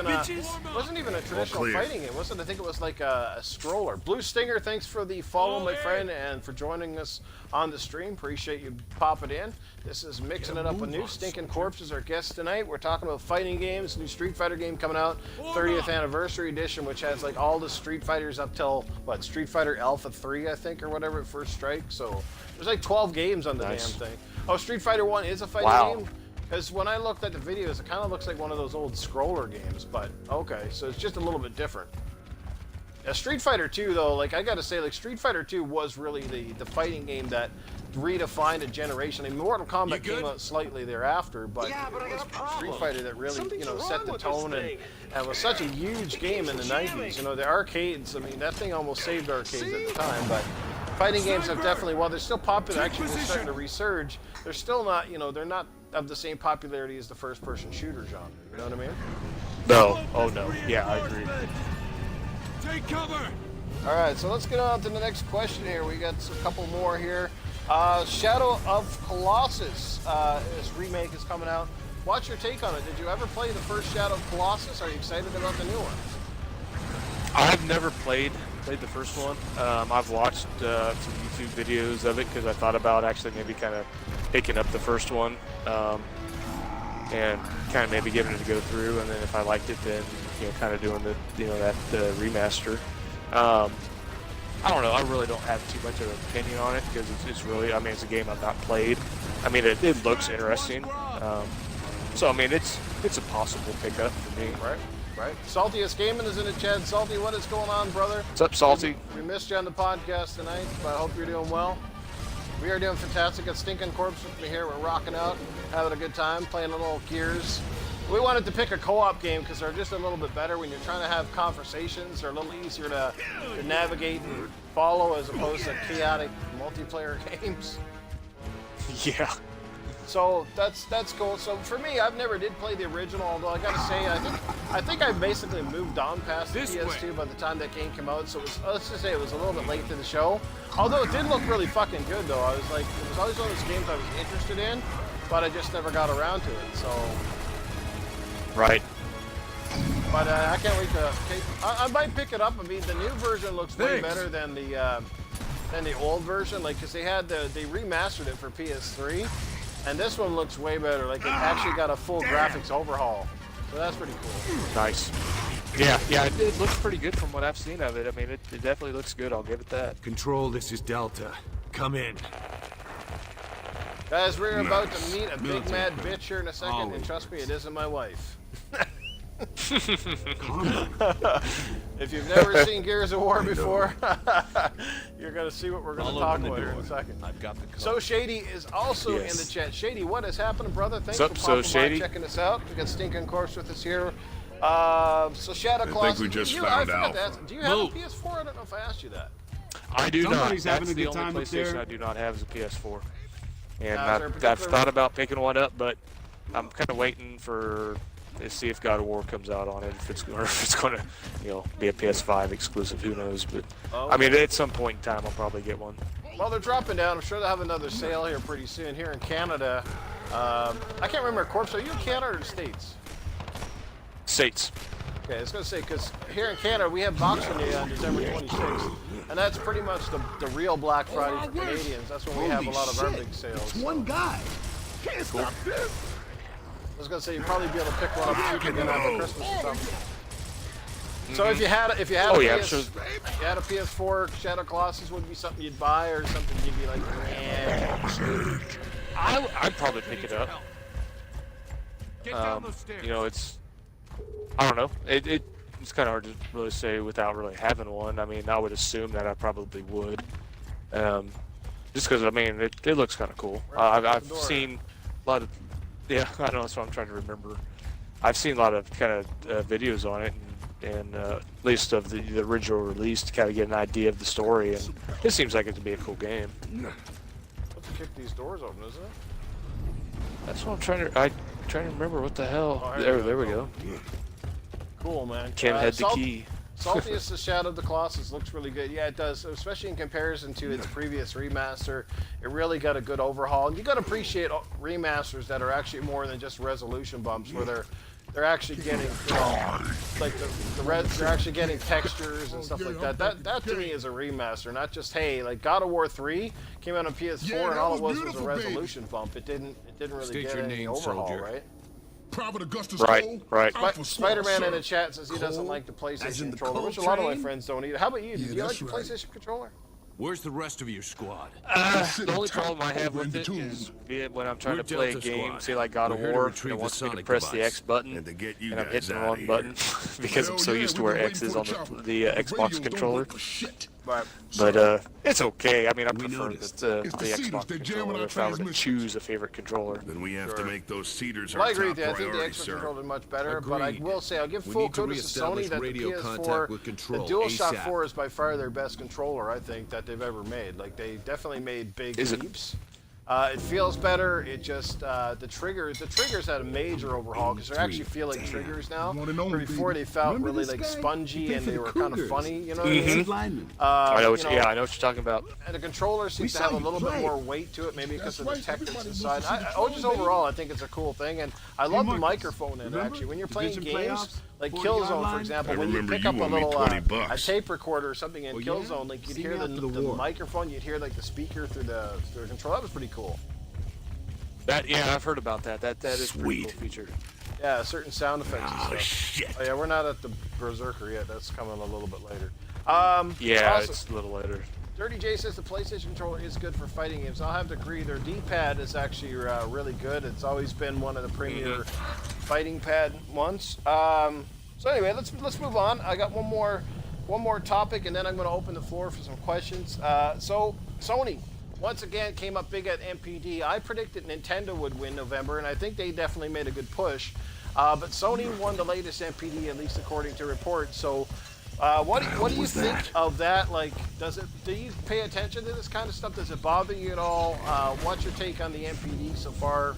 even a traditional clear. fighting. It wasn't. I think it was like a scroller. Blue Stinger, thanks for the follow, my friend, and for joining us on the stream. Appreciate you popping in. This is Mixing It Up with Newf. Stinkin Corpse is our guest tonight. We're talking about fighting games. New Street Fighter game coming out, 30th anniversary edition, which has like all the Street Fighters up till Street Fighter Alpha 3, I think, or whatever, First Strike. So there's like 12 games on the Nice. damn thing. Oh, Street Fighter 1 is a fighting game? Because when I looked at the videos, it kind of looks like one of those old scroller games, but okay, so it's just a little bit different. Yeah, Street Fighter 2, though, like, I gotta say, like, Street Fighter 2 was really the fighting game that redefined a generation. I mean, Mortal Kombat came out slightly thereafter, but, it was Street Fighter that really, you know, set the tone and was such a huge game in the 90s. You know, the arcades, I mean, that thing almost saved arcades at the time, but fighting games have definitely, while they're still popular, actually they're starting to resurge, they're still not, you know, they're not of the same popularity as the first-person shooter genre. You know what I mean? No. Oh, no. Yeah, I agree. Take cover. All right, so let's get on to the next question here. We got a couple more here. Shadow of Colossus, this remake is coming out. What's your take on it? Did you ever play the first Shadow of Colossus? Are you excited about the new one? I've never played the first one. I've watched some YouTube videos of it because I thought about actually maybe kind of picking up the first one and kind of maybe giving it a go through, and then if I liked it, then kind of doing that remaster. I don't know. I really don't have too much of an opinion on it because it's really, I mean, it's a game I've not played. I mean, it looks interesting. So I mean, it's a possible pickup for me. Right. Saltiest Gaming is in the chat. Salty, what is going on, brother? What's up, Salty? We missed you on the podcast tonight, but I hope you're doing well. We are doing fantastic at Stinkin Corpse with me here. We're rocking out, having a good time, playing a little Gears. We wanted to pick a co-op game because they're just a little bit better when you're trying to have conversations. They're a little easier to navigate and follow as opposed to chaotic multiplayer games. Yeah. So that's cool. So for me, I've never did play the original, although I gotta say, I think I basically moved on past the PS2 by the time that game came out. So it was, let's just say it was a little bit late to the show. Although it did look really fucking good, though. I was like, it was always one of those games I was interested in, but I just never got around to it. So. Right. But I can't wait to. I might pick it up. I mean, the new version looks way better than the old version. Like, cause they remastered it for PS3, and this one looks way better. Like, it actually got a full graphics overhaul. So that's pretty cool. Nice. Yeah. It looks pretty good from what I've seen of it. I mean, it definitely looks good. I'll give it that. Control, this is Delta. Come in. Guys, we're about to meet a big mad bitch here in a second, and trust me, it isn't my wife. If you've never seen Gears of War before, you're going to see what we're going to talk about here in a second. I've got the code. So Shady is also in the chat. Shady, what is happening, brother? Thanks What's for up, popping Shady? by, checking us out. We got Stinkin Corpse with us here. So Shadow Claus, I think we just found out. Do you have a PS4? I don't know if I asked you that. I do not. Somebody's having That's a the good only time up PlayStation there. I do not have is a PS4. And Is there a I've particular- thought about picking one up, but I'm kind of waiting to see if God of War comes out on it. If it's going to, be a PS5 exclusive, who knows? But I mean, at some point in time, I'll probably get one. Well, they're dropping down. I'm sure they'll have another sale here pretty soon. Here in Canada, I can't remember. Corpse, are you in Canada or the States? States. Okay, I was going to say, because here in Canada, we have Boxing Day on December 26th, and that's pretty much the real Black Friday for Canadians. That's when we have a lot of our big sales. It's one guy. Can't stop this. I was going to say, you'd probably be able to pick one up cheaper than after Christmas or something. So if you had a PS4, Shadow Colossus would be something you'd buy, or something you'd be like, yeah. I'd probably pick it up. Get down those stairs. I don't know. It's kind of hard to really say without really having one. I mean, I would assume that I probably would. Just because, I mean, it looks kind of cool. I've seen a lot of, I know, that's what I'm trying to remember. I've seen a lot of kind of videos on it, and at least of the original release to kind of get an idea of the story, and it seems like it to be a cool game. Let's kick these doors open, isn't it? That's what I'm trying to remember what the hell. Oh, there we go. Cool, man. Can't head the key. Saltiest, the Shadow of the Colossus looks really good. Yeah, it does, especially in comparison to its previous remaster. It really got a good overhaul. And you got to appreciate remasters that are actually more than just resolution bumps, where they're actually getting, like they're actually getting textures and stuff like that. That to me is a remaster, not just, hey, like God of War 3 came out on PS4 and all it was a resolution bump. It didn't really State get your any name, overhaul, soldier. right? Private Augustus Right, Cole, right. Alpha Spider-Man Squad, in the sir. chat says he doesn't Cole, like the as in PlayStation the controller, Cole which a lot of my train? friends don't either. How about you? Do Yeah, you like that's the right. PlayStation controller? Where's the rest of your squad? The only problem I have with it is when I'm trying We're to play a Delta game, Squad. say like God of We're here to War, retrieve and the wants me to sonic press the device X button, and to get you and I'm guys hitting the outta wrong here. button because Hell I'm so yeah, used to we've where been X waiting is for on the chopper. the The Xbox radios don't controller. work for shit. Right. But it's okay. I mean, I We prefer noticed. the It's the Xbox cedars, they're jamming controller our if I were to transmissions. choose a favorite controller. Then we have to make those cedars Well, I our agree top with you. I think the priority, Xbox sir. controller is much better, but I Agreed. will say I'll give We full need to kudos to Sony reestablish that the radio PS4, contact with the control DualShock ASAP. 4 is by far their best controller, I think, that they've ever made. Like, they definitely made big Is it? leaps. It feels better. It just the triggers had a major overhaul because they actually feel like triggers now. One and only, Where before baby. they felt Remember really this like guy? spongy He and played they for were the kind of Cougars. funny. You know what I mean? Lineman. I know what you know, yeah, I know what you're talking about. And the controller seems to have a little bit more weight to it, maybe because of the Technics inside. Just overall, I think it's a cool thing, and I love the microphone in it, actually. When you're playing Division games, playoffs, like 40-yard Killzone, for line. example, I when you remember pick you up a owe me little $20. a tape recorder or something in Oh, yeah? Killzone, like you'd See hear me the after the war. microphone, you'd hear like the speaker through the controller. That was pretty cool. Yeah, I've heard about that. That is a pretty cool Sweet. feature. Yeah, certain sound effects and Oh, stuff. shit. Oh yeah, we're not at the Berserker yet. That's coming a little bit later. Yeah, awesome. it's a little later. Dirty J says the PlayStation controller is good for fighting games. I'll have to agree. Their D-pad is actually really good. It's always been one of the premier fighting pad ones. So anyway, let's move on. I got one more topic, and then I'm going to open the floor for some questions. So Sony once again came up big at MPD. I predicted Nintendo would win November, and I think they definitely made a good push. But Sony won the latest MPD, at least according to reports. So. What do you think of that? Like, do you pay attention to this kind of stuff? Does it bother you at all? What's your take on the MPD so far?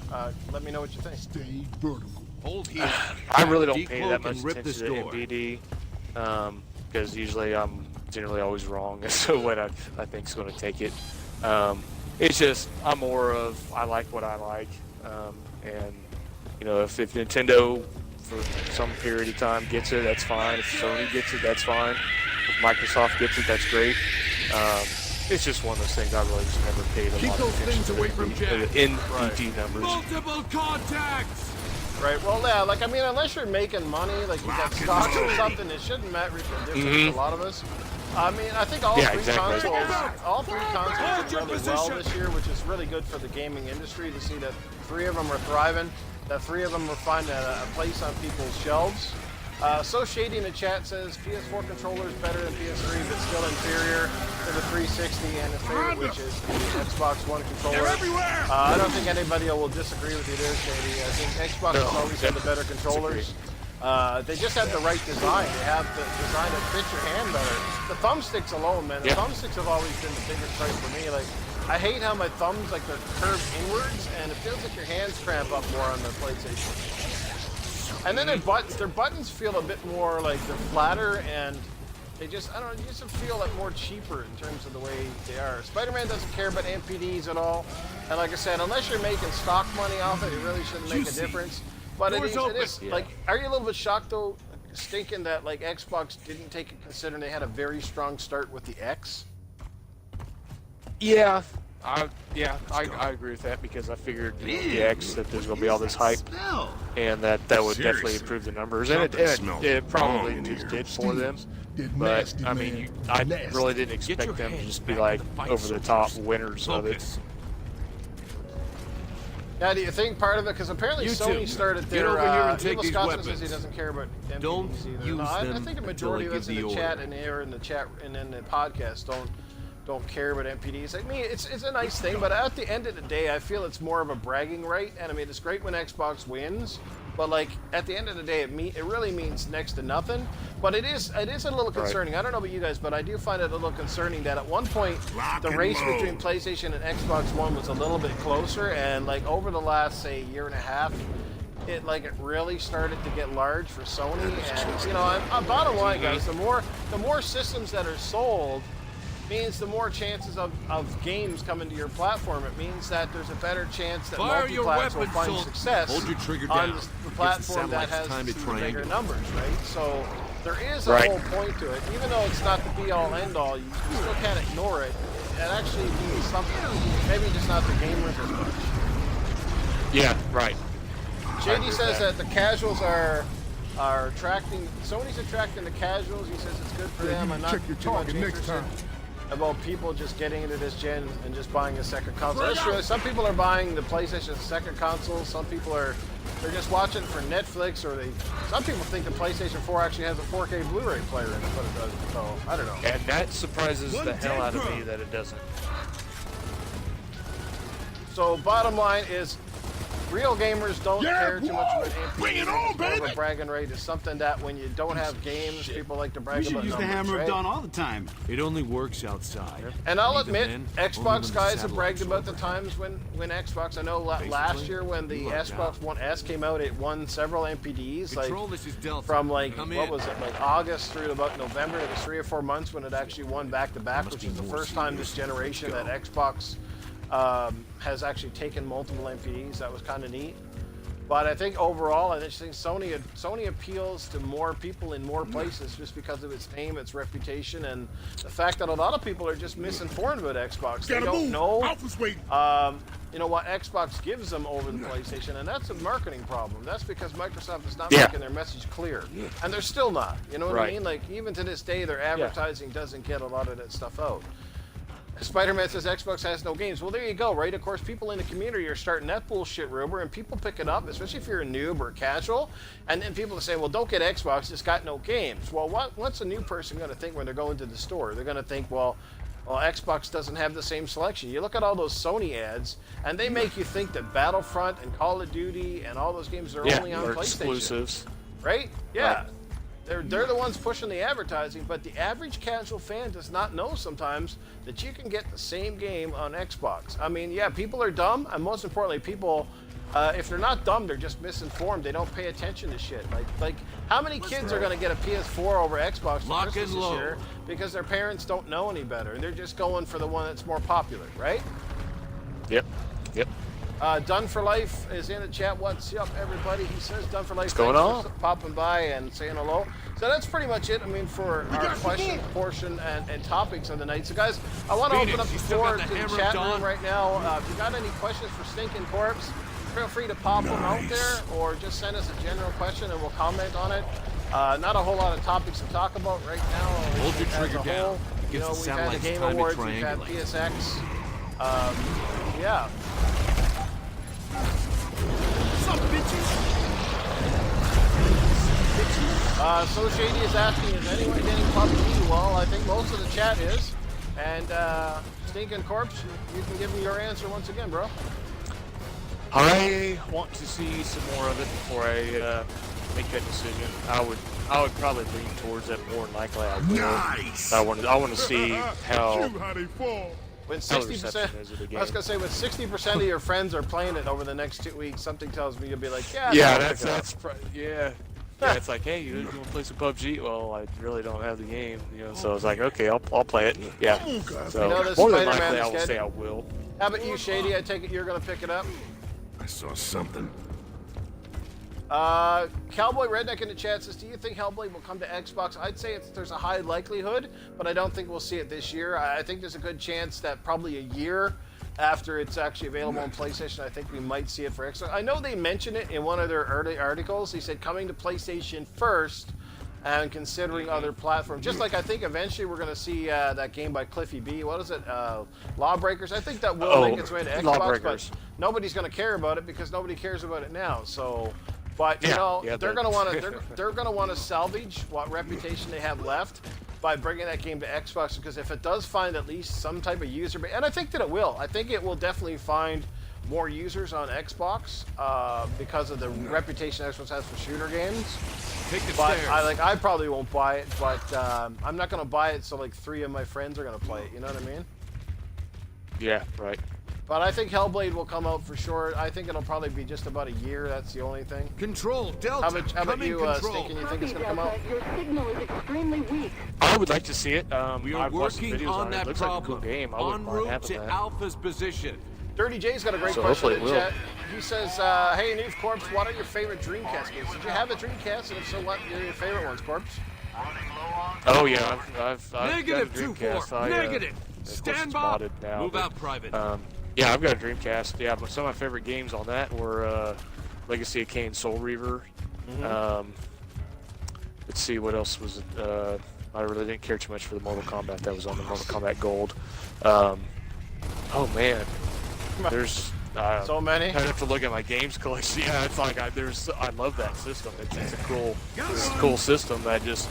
Let me know what you think. Stay vertical. Hold here. I really don't pay Decloak that much and rip attention this to door. MPD because usually I'm generally always wrong as to what I think is going to take it. It's just I'm more of I like what I like, and you know if Nintendo for some period of time gets it, that's fine. If Sony gets it, that's fine. If Microsoft gets it, that's great. It's just one of those things I really just never paid a Keep lot those of attention things away from to Jack. the NPD numbers. Multiple contacts! Right. Well, yeah. Like, I mean, unless you're making money, like you got stocks or something, it shouldn't matter if you're different to a lot of us. I mean, I think all Yeah, three exactly. consoles did really well this year, which is really good for the gaming industry to see that three of them are thriving, that three of them are finding a place on people's shelves. So Shady in the chat says PS4 controller is better than PS3, but still inferior to the 360 and his favorite, which is the Xbox One controller. I don't think anybody will disagree with you there, Shady. I think Xbox has always had the better controllers. They just have the right design. They have the design that fits your hand better. The thumbsticks alone, man. The thumbsticks have always been the biggest price for me. Like, I hate how my thumbs, like, they're curved inwards, and it feels like your hands cramp up more on the PlayStation. And then their buttons feel a bit more like they're flatter, and they just, I don't know, you just feel like more cheaper in terms of the way they are. Spider-Man doesn't care about MPDs at all. And like I said, unless you're making stock money off it, it really shouldn't make a difference. But it is like, are you a little bit shocked though, Stinkin, that like Xbox didn't take it considering they had a very strong start with the X? Yeah, I agree with that because I figured the X that there's going to be all this hype and that would definitely improve the numbers, and it probably just did for them. But I mean, I really didn't expect them to just be like over the top winners of it. Yeah, do you think part of it, because apparently You Sony two, started get their, over here and take Evil these Scotsman says weapons. he doesn't care about MPDs Don't either. use No, I them think a until majority I of us in give the the chat order. and here in the chat and in the podcast don't care about MPDs. Like me, it's a nice thing, but at the end of the day, I feel it's more of a bragging right. And I mean, it's great when Xbox wins, but like at the end of the day, it really means next to nothing. But it is a little concerning. I don't know about you guys, but I do find it a little concerning that at one point the race between PlayStation and Xbox One was a little bit closer, and like over the last say year and a half, it really started to get large for Sony. And you know, bottom line, guys, the more systems that are sold means the more chances of games coming to your platform. It means that there's a better chance that Fire your multi-plats will weapons, find Sol- success Hold your trigger on down. the Gives the platform that satellites has time to the bigger triangulate. numbers, right? So there is a whole point to it. Even though it's not the be-all, end-all, you still can't ignore it. It actually means something. Maybe just not the gamers as much. Yeah, right. JD says that the casuals are attracting. Sony's attracting the casuals. He says it's good for them. I'm not check your too much target next interested. time. about people just getting into this gen and just buying a second console. That's true. Some people are buying the PlayStation second console. Some people they're just watching for Netflix, or some people think the PlayStation 4 actually has a 4K Blu-ray player in it, but it doesn't. So I don't know. And that surprises the hell out of me that it doesn't. So bottom line is, real gamers don't care too much about NPCs. Bring it on, baby! A bragging right is something that when you don't have games, people like to brag We should about use the numbers, hammer right? of dawn all the time. It only works outside. And I'll Even admit, then, Xbox only when the guys have bragged satellites about the are times when Xbox, I know last year when the you lucked Xbox out. One S came out, it won several NPDs, Control, like this is Delta. from like, Come what in. was it, like August through to about November. It was 3 or 4 months when it actually won back-to-back, Must which be is the more first time serious. this generation that Let's Xbox has actually taken multiple NPDs. That was kind of neat. But I think overall, I just think Sony appeals to more people in more places just because of its name, its reputation, and the fact that a lot of people are just misinformed about Xbox. They don't know, Alpha's waiting. you know, what Xbox gives them over the PlayStation, and that's a marketing problem. That's because Microsoft is not Yeah. making their message clear, and they're still not. You know what I Right. mean? Like even to this day, their advertising doesn't get a lot of that stuff out. Spider-Man says Xbox has no games. Well, there you go, right? Of course, people in the community are starting that bullshit rumor, and people pick it up, especially if you're a noob or casual. And then people are saying, well, don't get Xbox, it's got no games. Well, what's a new person going to think when they're going to the store? They're going to think, well, Xbox doesn't have the same selection. You look at all those Sony ads, and they make you think that Battlefront and Call of Duty and all those games are only on they're PlayStation. exclusives. Right? Yeah. Right. They're the ones pushing the advertising, but the average casual fan does not know sometimes that you can get the same game on Xbox. I mean, yeah, people are dumb, and most importantly, people, if they're not dumb, they're just misinformed. They don't pay attention to shit. Like how many kids are going to get a PS4 over Xbox for Lock Christmas and this load. year because their parents don't know any better, and they're just going for the one that's more popular, right? Yep. Yep. Done for Life is in the chat. What's up, everybody? He says Done for Life. What's going Thanks on? for popping by and saying hello. So that's pretty much it. I mean, for our question portion and topics of the night. So, guys, I want to Phoenix, open up the you still floor got to the the hammer chat of dawn? room right now. If you got any questions for Stinkin' Corpse, feel free to pop them out there, or just send us a general question and we'll comment on it. Not a whole lot of topics to talk about right now. Hold your as a trigger whole. down. You Gives know, the we've had the satellites Game time to Awards, we've had triangulate. PSX. Yeah. So Shady is asking, is anyone getting PUBG? Well, I think most of the chat is. And Stinkin' Corpse, you can give me your answer once again, bro. I want to see some more of it before I make that decision. I would probably lean towards that more than likely. I will. Nice. I want to see how. how they fall. When How the 60%, reception is of the I was game. gonna say, when 60% of your friends are playing it over the next 2 weeks, something tells me you'll be like, yeah. Yeah, I'll that's pick it up. that's pro- yeah. Yeah, it's like, hey, you want to play some PUBG? Well, I really don't have the game, you know. So I was like, okay, I'll play it. Yeah. So You know this more than Spider-Man likely, I is will good? say I will. How about you, Shady? I take it you're gonna pick it up. I saw something. Cowboy Redneck in the chat says, do you think Hellblade will come to Xbox? I'd say there's a high likelihood, but I don't think we'll see it this year. I think there's a good chance that probably a year after it's actually available on PlayStation, I think we might see it for Xbox. I know they mentioned it in one of their early articles. They said coming to PlayStation first and considering other platforms. Just like I think eventually we're going to see that game by Cliffy B. What is it? Lawbreakers? I think that will make its way to Xbox, Lawbreakers. but nobody's going to care about it because nobody cares about it now. So... But you Yeah, know, yeah, they're that- gonna want to they're gonna want to salvage what reputation they have left by bringing that game to Xbox, because if it does find at least some type of user base, and I think that it will, I think it will definitely find more users on Xbox because of the reputation Xbox has for shooter games. Take the But stairs. I probably won't buy it, but I'm not gonna buy it so like 3 of my friends are gonna play it. You know what I mean? Yeah, right. But I think Hellblade will come out for sure. I think it'll probably be just about a year. That's the only thing. Control, Delta. How about come in you, control. Stinkin'? You think it's gonna come out? Your signal is extremely weak. I would like to see it. We are I've watched some working videos on it. that Looks problem. like a cool game. I En wouldn't mind route having to that. Alpha's position. Dirty J's got a great So question in hopefully the it will. chat. He says, hey, Newf Corpse, what are your favorite Dreamcast games? Did you have a Dreamcast? And if so, what are your favorite ones, Corpse? Oh yeah, I've Negative got a Dreamcast. 2-4. Negative. Of course Stand it's by. modded now, Move but, out, private. Yeah, I've got a Dreamcast. Yeah, but some of my favorite games on that were Legacy of Kain, Soul Reaver. Mm-hmm. Let's see, what else was it? I really didn't care too much for the Mortal Kombat that was on the Mortal Kombat Gold. Oh man, there's So many. I have to look at my games collection. Yeah, it's like I love that system. It's a cool system. That just,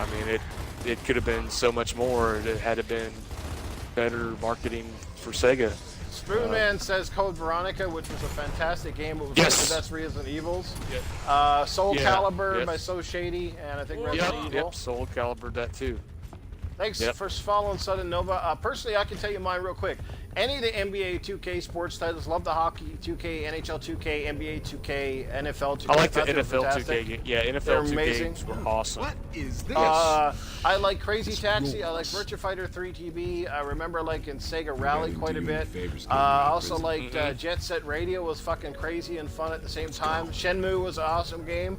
I mean, it could have been so much more. It had been better marketing for Sega. Spoonman says Code Veronica, which was a fantastic game. It was Yes. one of the best Resident Evils. Yep. Soul Yeah, Calibur yes. by So Shady, and I think Resident Evil. Yep, Soul Calibur that too. Thanks Yep. for following Sudden Nova. Personally, I can tell you mine real quick. Any of the NBA 2K sports titles, love the hockey 2K, NHL 2K, NBA 2K, NFL 2K. I like the thought they were NFL 2K. fantastic. Yeah, They're NFL 2K amazing. games were awesome. What is this? I like Crazy Taxi. I like Virtua Fighter 3 TB. I remember liking Sega Rally gotta quite a do bit. favors, I getting also prison. liked Jet Set Radio. Was fucking crazy and fun at the same time. Shenmue was an awesome game.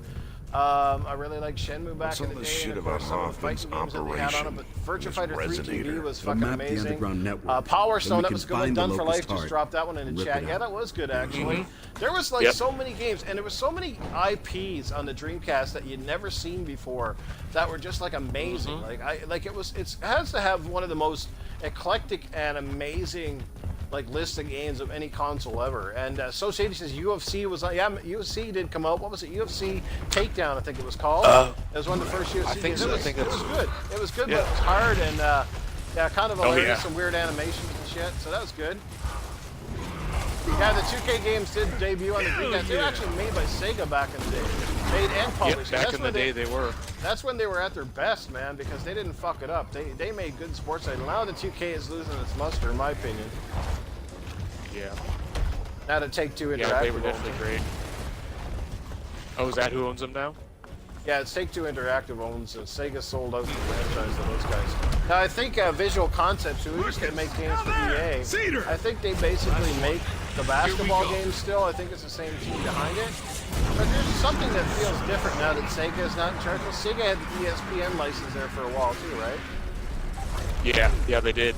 I really liked Shenmue back What's in all the this day. shit And of about course, some of the Hoffman's fighting games that they had on it. But Virtua This Fighter 3 resonator. TB was They'll fucking map the amazing. underground network. Power Then Stone, we that can was good. find the Done for locust Life just heart. dropped that one in the Rip chat. it Yeah, out. that was good actually. There was like Yep. so many games, and there was so many IPs on the Dreamcast that you'd never seen before that were just like amazing. It has to have one of the most eclectic and amazing like list of games of any console ever. And Associated says UFC was UFC did come out. What was it? UFC Takedown, I think it was called. It was one of the first UFC I think games. so. It I was, think it that's- was good. It was good, Yeah. but it was hard and kind of hilarious. yeah. Some weird animations and shit. So that was good. Yeah, the 2K games did debut on the Dreamcast. They were actually made by Sega back in the day. Made and published. Yep, back That's in the when day they were. That's when they were at their best, man, because they didn't fuck it up. They made good sports titles. Now the 2K is losing its luster, in my opinion. Yeah. Now to Take-Two Interactive. Yeah, they were owns definitely them. great. Oh, is that who owns them now? Yeah, it's Take-Two Interactive owns it. Sega sold out the franchise to those guys. Now I think Visual Concepts, who used to make games for EA, I think they basically make the basketball games still. I think it's the same team behind it. But there's something that feels different now that Sega is not in charge. Well, Sega had the ESPN license there for a while too, right? Yeah, they did.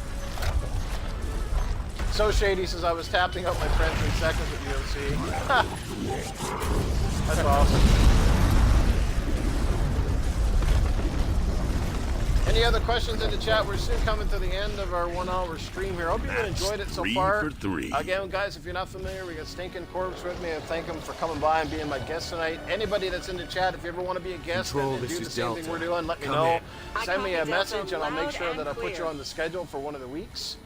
So Shady says, I was tapping out my friends in seconds with UFC. That's awesome. Any other questions in the chat? We're soon coming to the end of our 1 hour stream here. I hope you enjoyed it so Three far. for three. Again, guys, if you're not familiar, we got Stinkin Corpse with me. I thank him for coming by and being my guest tonight. Anybody that's in the chat, if you ever want to be a guest Control, and this do the is same Delta. thing we're doing, let me Come know. in. Send me a copy Delta message and I'll make loud sure that I and put you clear. on the schedule for one of the weeks.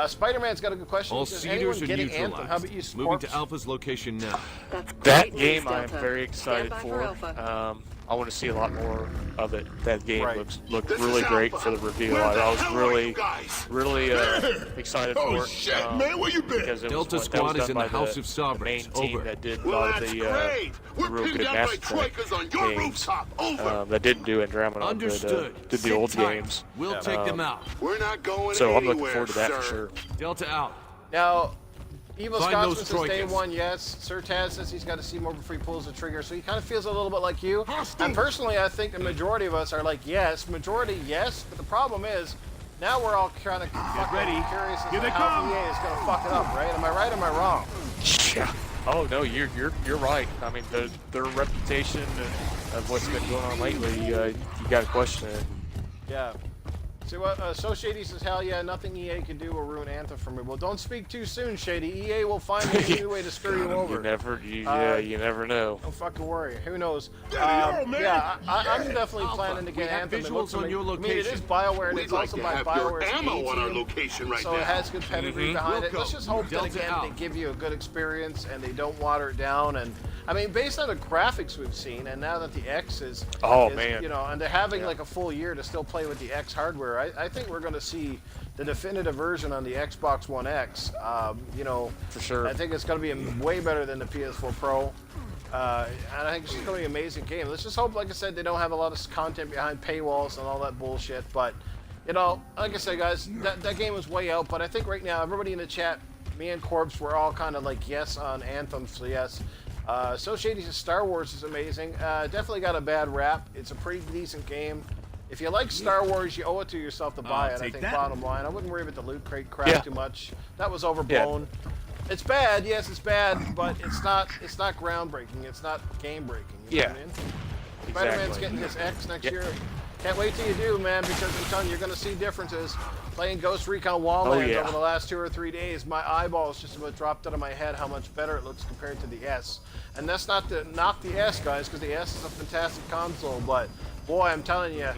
Spider-Man's got a good question. All He says, anyone cedars are getting neutralized. Anthem? How about you, Moving Corpse? to Alpha's location now. That's great That news, game I'm Delta. very excited Stand by for. Alpha. I want to see a lot more of it. That game Right. looked really great for the reveal. I was really excited Oh, for it. Because it Delta was squad that was is in done the by House of the Sovereigns. main team Over. that did a lot of the real good Mass Effect games that didn't do Andromeda, Understood. but did the Sit old tight. games. We'll take them out. We're not going So I'm anywhere, looking forward to that for sir. sure. Delta out. Now, Evil Find Scotsman those says day troikans. one, yes. Sir Taz says he's got to see more before he pulls the trigger, so he kind of feels a little bit like you. And personally, I think the majority of us are like, yes, majority, yes, but the problem is, now we're all kind of fucking curious as Here to they how come. EA is going to fuck it up, right? Am I right or am I wrong? Yeah. Oh no, you're right. I mean, their reputation of what's been going on lately, you got to question it. Yeah. See what? So Shady says, hell yeah, nothing EA can do will ruin Anthem for me. Well, don't speak too soon, Shady. EA will find a new way to screw you over. You never know. Don't fucking worry. Who knows? Daddy, man. Yeah, I'm definitely Alpha, planning to we get have Anthem. It visuals looks on like, your I mean, it location. is BioWare, and We'd it's like also to by have your BioWare's ammo on our A-team, location right so now. it has good pedigree behind it. We'll Let's go. just hope that Delta again out. they give you a good experience and they don't water it down. And I mean, based on the graphics we've seen, and now that the X is, Man. you know, and they're having like a full year to still play with the X hardware, I think we're going to see the definitive version on the Xbox One X. You know, For sure. I think it's going to be way better than the PS4 Pro. And I think it's just going to be an amazing game. Let's just hope, like I said, they don't have a lot of content behind paywalls and all that bullshit. But, you know, like I said, guys, that game was way out. But I think right now, everybody in the chat, me and Corpse, we're all kind of like yes on Anthem, so yes. So Shady says Star Wars is amazing. Definitely got a bad rap. It's a pretty decent game. If you like Star Wars, you owe it to yourself to buy it, I take think, that. bottom line. I wouldn't worry about the loot crate crap Yeah. too much. That was overblown. It's bad, yes, it's bad, but it's not groundbreaking. It's not game breaking. You know what I mean? Spider-Man's Exactly. getting his X next year. Can't wait till you do, man, because I'm telling you, you're going to see differences. Playing Ghost Recon Wildlands yeah. over the last 2 or 3 days, my eyeballs just about dropped out of my head how much better it looks compared to the S. And that's not to knock the S, guys, because the S is a fantastic console, but boy, I'm telling you,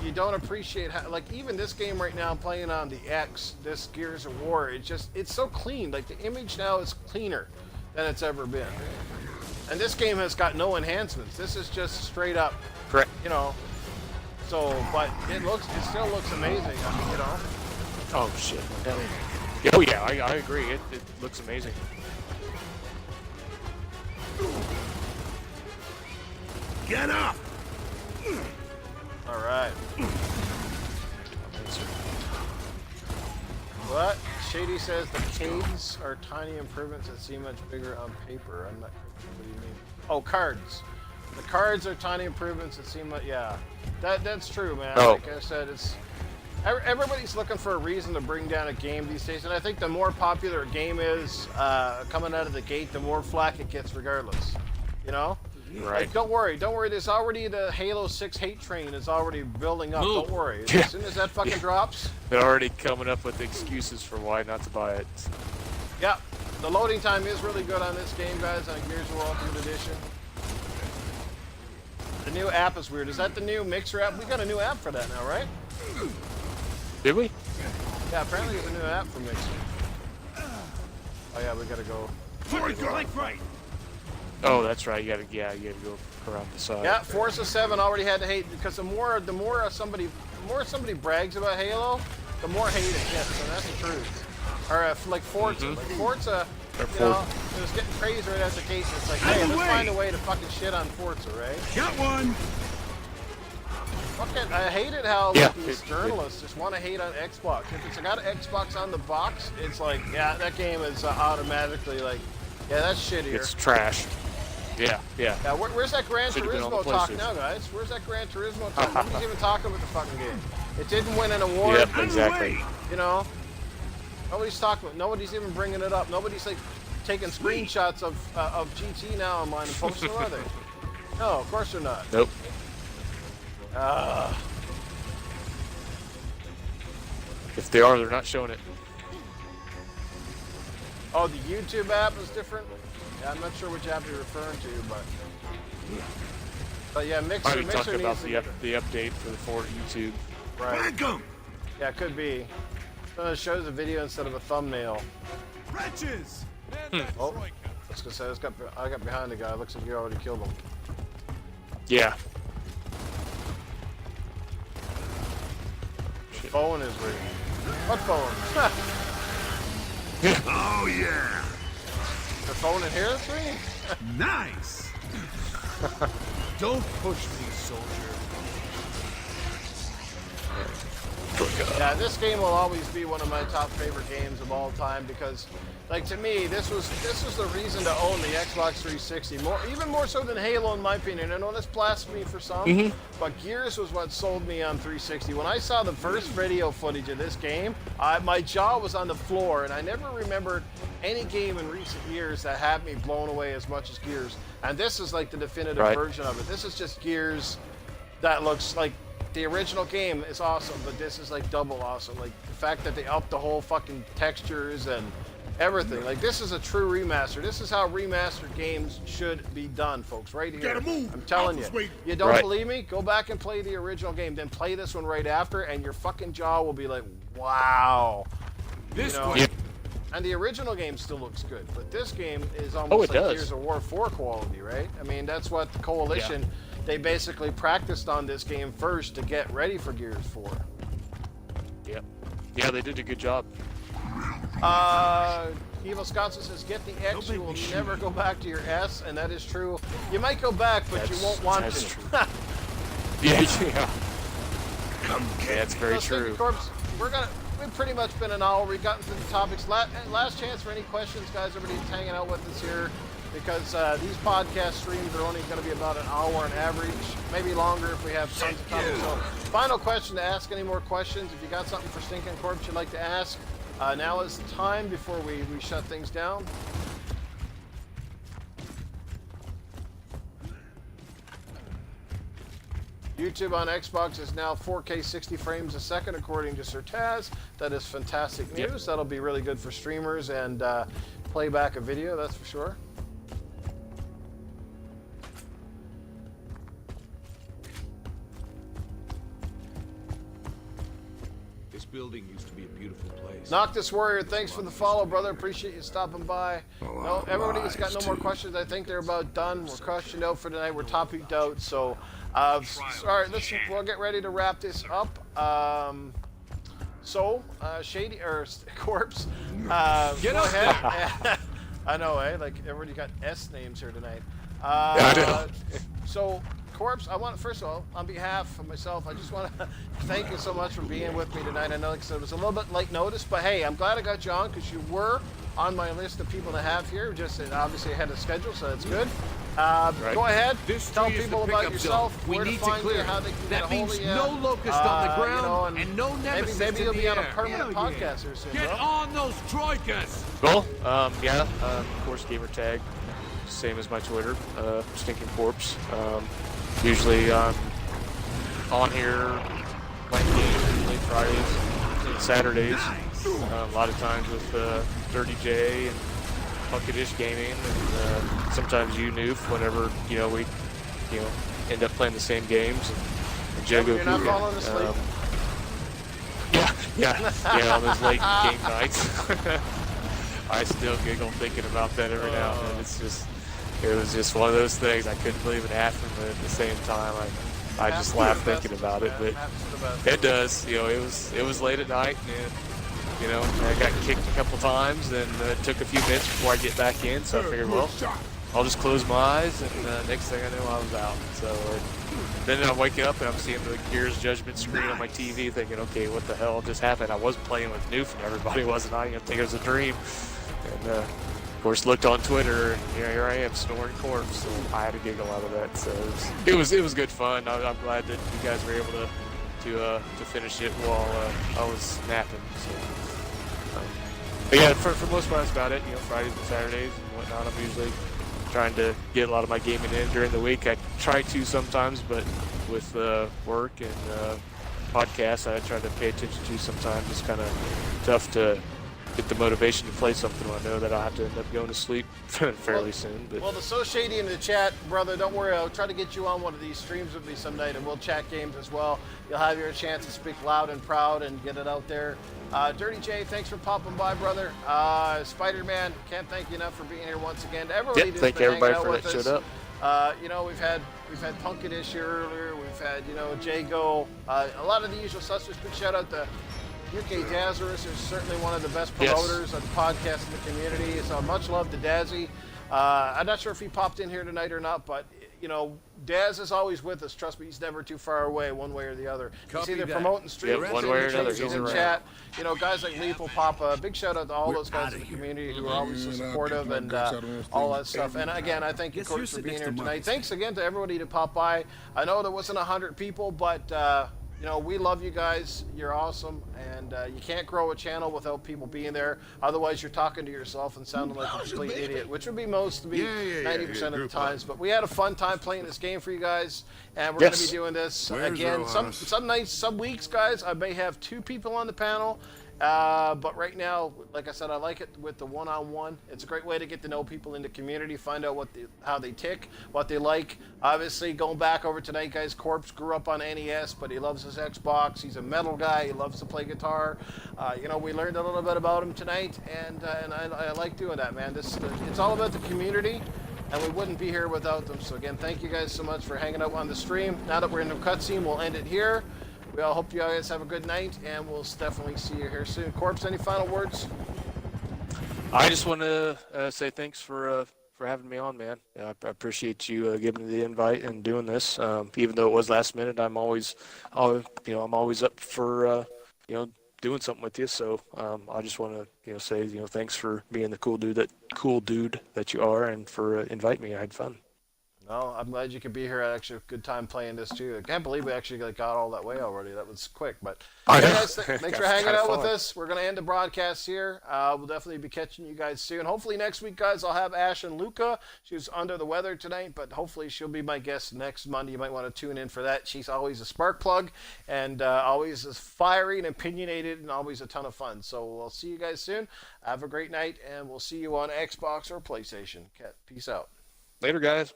you don't appreciate how, like, even this game right now, I'm playing on the X, this Gears of War, it's so clean. Like, the image now is cleaner than it's ever been. And this game has got no enhancements. This is just straight up, Correct. you know. So, but it still looks amazing. I mean, you know. Oh shit. Oh yeah, I agree. It looks amazing. Get up! All right. What? Shady says the caves are tiny improvements that seem much bigger on paper. I'm not. What do you mean? Oh, cards. The cards are tiny improvements that seem like, yeah. That's true, man. Oh. Like I said, everybody's looking for a reason to bring down a game these days, and I think the more popular a game is coming out of the gate, the more flack it gets regardless. You know? Right. Like, don't worry. There's already the Halo 6 hate train is already building up. Move. Don't worry. Yeah. As soon as that fucking drops, They're already coming up with excuses for why not to buy it. yeah. The loading time is really good on this game, guys, on Gears of War Ultimate Edition. The new app is weird. Is that the new Mixer app? We got a new app for that now, right? Did we? Yeah, apparently there's a new app for Mixer. Oh yeah, we gotta go. Right. Oh, that's right. You gotta go around the side. Yeah, Forza 7 already had to hate because the more somebody brags about Halo, the more hate it gets, and that's the truth. Or like Forza, like Forza, you know, it was getting praised right out the gate. And it's like, hey, let's find a way to fucking shit on Forza, right? Got one! Fucking, I hated how Yeah. these journalists just want to hate on Xbox. If it's got an Xbox on the box, it's like, yeah, that game is automatically like, yeah, that's shittier. It's trash. Yeah. Yeah, where's that Gran Should've been on the Turismo talk PlayStation. now, guys? Where's that Gran Turismo talk? Nobody's even talking about the fucking game. It didn't win an award. Yep, exactly. You know, nobody's talking about. Nobody's even bringing it up. Nobody's like taking screenshots of GT now online and posting them, are they? No, of course they're not. Nope. If they are, they're not showing it. Oh, the YouTube app is different. Yeah, I'm not sure which app you're referring to, but yeah, Mixer. Probably Mixer talking about needs the update for YouTube. right. Whack 'em! Yeah, it could be. So it shows a video instead of a thumbnail. Wretches! Oh, I was gonna say I got behind the guy. Looks like you already killed him. Yeah. Phone is ringing. What phone? Oh yeah! The phone in here is ringing? Nice! Don't push me, soldier. Yeah, this game will always be one of my top favorite games of all time because, like, to me, this was the reason to own the Xbox 360 even more so than Halo, in my opinion. I know that's blasphemy for some, but Gears was what sold me on 360. When I saw the first video footage of this game, my jaw was on the floor, and I never remembered any game in recent years that had me blown away as much as Gears. And this is like the definitive version of it. This is just Gears that looks like. The original game is awesome, but this is like double awesome. Like the fact that they upped the whole fucking textures and everything. Like this is a true remaster. This is how remastered games should be done, folks. Right here. Gotta move. I'm telling you. Alpha's waiting. You don't Right. believe me? Go back and play the original game, then play this one right after, and your fucking jaw will be like, wow. This You know? way. And the original game still looks good, but this game is it almost like does. Gears of War 4 quality, right? I mean, that's what the Coalition, they basically practiced on this game first to get ready for Gears 4. Yep. Yeah, they did a good job. Evil Sconso says, get the X, you will never go back to your S, and that is true. You might go back, but you won't want that's to. true. Yeah. Come Yeah, get it's very So, Stinkin' true. Corpse, we've pretty much been an hour. We've gotten through the topics. Last chance for any questions, guys. Everybody's hanging out with us here because these podcast streams are only going to be about an hour on average, maybe longer if we have tons of topics. So, final question to ask any more questions. If you got something for Stinkin' Corpse you'd like to ask, now is the time before we shut things down. YouTube on Xbox is now 4K 60 frames a second, according to Sir Taz. That is fantastic news. Yep. That'll be really good for streamers and playback a video, that's for sure. This building used to be a beautiful place. Noctis Warrior, thanks for the follow, brother. Appreciate you stopping by. No, everybody's got no more questions. I think they're about done. We're crushing out for tonight. We're topic out. So, sorry, we'll get ready to wrap this up. Shady or Corpse, Get go up ahead. I know, eh? Like everybody got S names here tonight. I know. So, Corpse, I want, first of all, on behalf of myself, I just want to thank you so much for being with me tonight. I know, like I said, it was a little bit late notice, but hey, I'm glad I got you on because you were on my list of people to have here. Just obviously ahead of schedule, so that's good. Go ahead, This tell tree is people the about pickup yourself, zone. We where to need to find clear you, it. how they can get That a hold means of you. no locust on the ground and and no nemesis maybe in you'll the be on a air. permanent Hell yeah. podcast here soon, Get bro. on those troikas! Well, of course, gamer tag, same as my Twitter, Stinkin Corpse. Usually I'm on here playing games late Fridays and Saturdays. A lot of times with Dirty J and Bucketish Gaming, and sometimes you, Newf, whenever we end up playing the same games. And Jago You're not Kuga. falling asleep. Yeah, on those late game nights. I still giggle thinking about that every now and then. It was just one of those things. I couldn't believe it happened, but at the same time, I just laugh thinking about it. But it does. It was late at night, and I got kicked a couple times, and it took a few minutes before I get back in. So I figured, well, I'll just close my eyes, and next thing I know, I was out. So then I'm waking up and I'm seeing the Gears Judgment screen on my TV, thinking, okay, what the hell just happened? I was playing with Newf, and everybody wasn't. I didn't think it was a dream. And of course, looked on Twitter, and here I am, snoring corpse. So I had a giggle out of that. So it was good fun. I'm glad that you guys were able to finish it while I was napping. So, but yeah, for the most part, that's about it. Fridays and Saturdays and whatnot. I'm usually trying to get a lot of my gaming in during the week. I try to sometimes, but with work and podcasts, I try to pay attention to sometimes. It's kind of tough to get the motivation to play something when I know that I'll have to end up going to sleep fairly soon. But Well, the So Shady in the chat, brother, don't worry. I'll try to get you on one of these streams with me some night, and we'll chat games as well. You'll have your chance to speak loud and proud and get it out there. Dirty J, thanks for popping by, brother. Spider-Man, can't thank you enough for being here once again. Everybody yeah, that's thank been everybody hanging for out that with showed us. up. We've had Punkadish here earlier. We've had, Jago. A lot of the usual suspects. Big shout out to UK Dazzarus is certainly one of the best promoters of the podcast in the community. So much love to Dazzy. I'm not sure if he popped in here tonight or not, but Daz is always with us. Trust me, he's never too far away, one way or the other. Copy he's either that. promoting streams, Yep, one way or another, he's he's in around. chat. Guys like Lethal Papa. Big shout out to all those guys in the community who are always so supportive and all that stuff. And again, I thank you, Guess Court, you're for sitting being next here to tonight. Marcus. Thanks again to everybody to pop by. I know there wasn't 100 people, but we love you guys. You're awesome, and you can't grow a channel without people being there. Otherwise, you're talking to yourself and sounding like a complete idiot, which would be 90% of the group times. But we had a fun time playing this game for you guys, and we're going to be doing this Where's again. Rojas? Some nights, some weeks, guys, I may have 2 people on the panel. But right now, like I said, I like it with the one-on-one. It's a great way to get to know people in the community, find out how they tick, what they like. Obviously, going back over tonight, guys, Corpse grew up on NES, but he loves his Xbox. He's a metal guy. He loves to play guitar. We learned a little bit about him tonight, and I like doing that, man. It's all about the community, and we wouldn't be here without them. So again, thank you guys so much for hanging out on the stream. Now that we're in the cutscene, we'll end it here. We all hope you guys have a good night, and we'll definitely see you here soon. Corpse, any final words? I just want to say thanks for having me on, man. I appreciate you giving me the invite and doing this. Even though it was last minute, I'm always up for doing something with you. So I just want to say thanks for being the cool dude that you are, and for inviting me. I had fun. Well, I'm glad you could be here. I had actually a good time playing this too. I can't believe we actually got all that way already. That was quick. But I know. guys, thanks for hanging Kinda out with fun. us. We're gonna end the broadcast here. We'll definitely be catching you guys soon. Hopefully next week, guys, I'll have Ash and Luca. She was under the weather tonight, but hopefully she'll be my guest next Monday. You might want to tune in for that. She's always a spark plug and always as fiery and opinionated and always a ton of fun. So we'll see you guys soon. Have a great night, and we'll see you on Xbox or PlayStation. Peace out. Later, guys.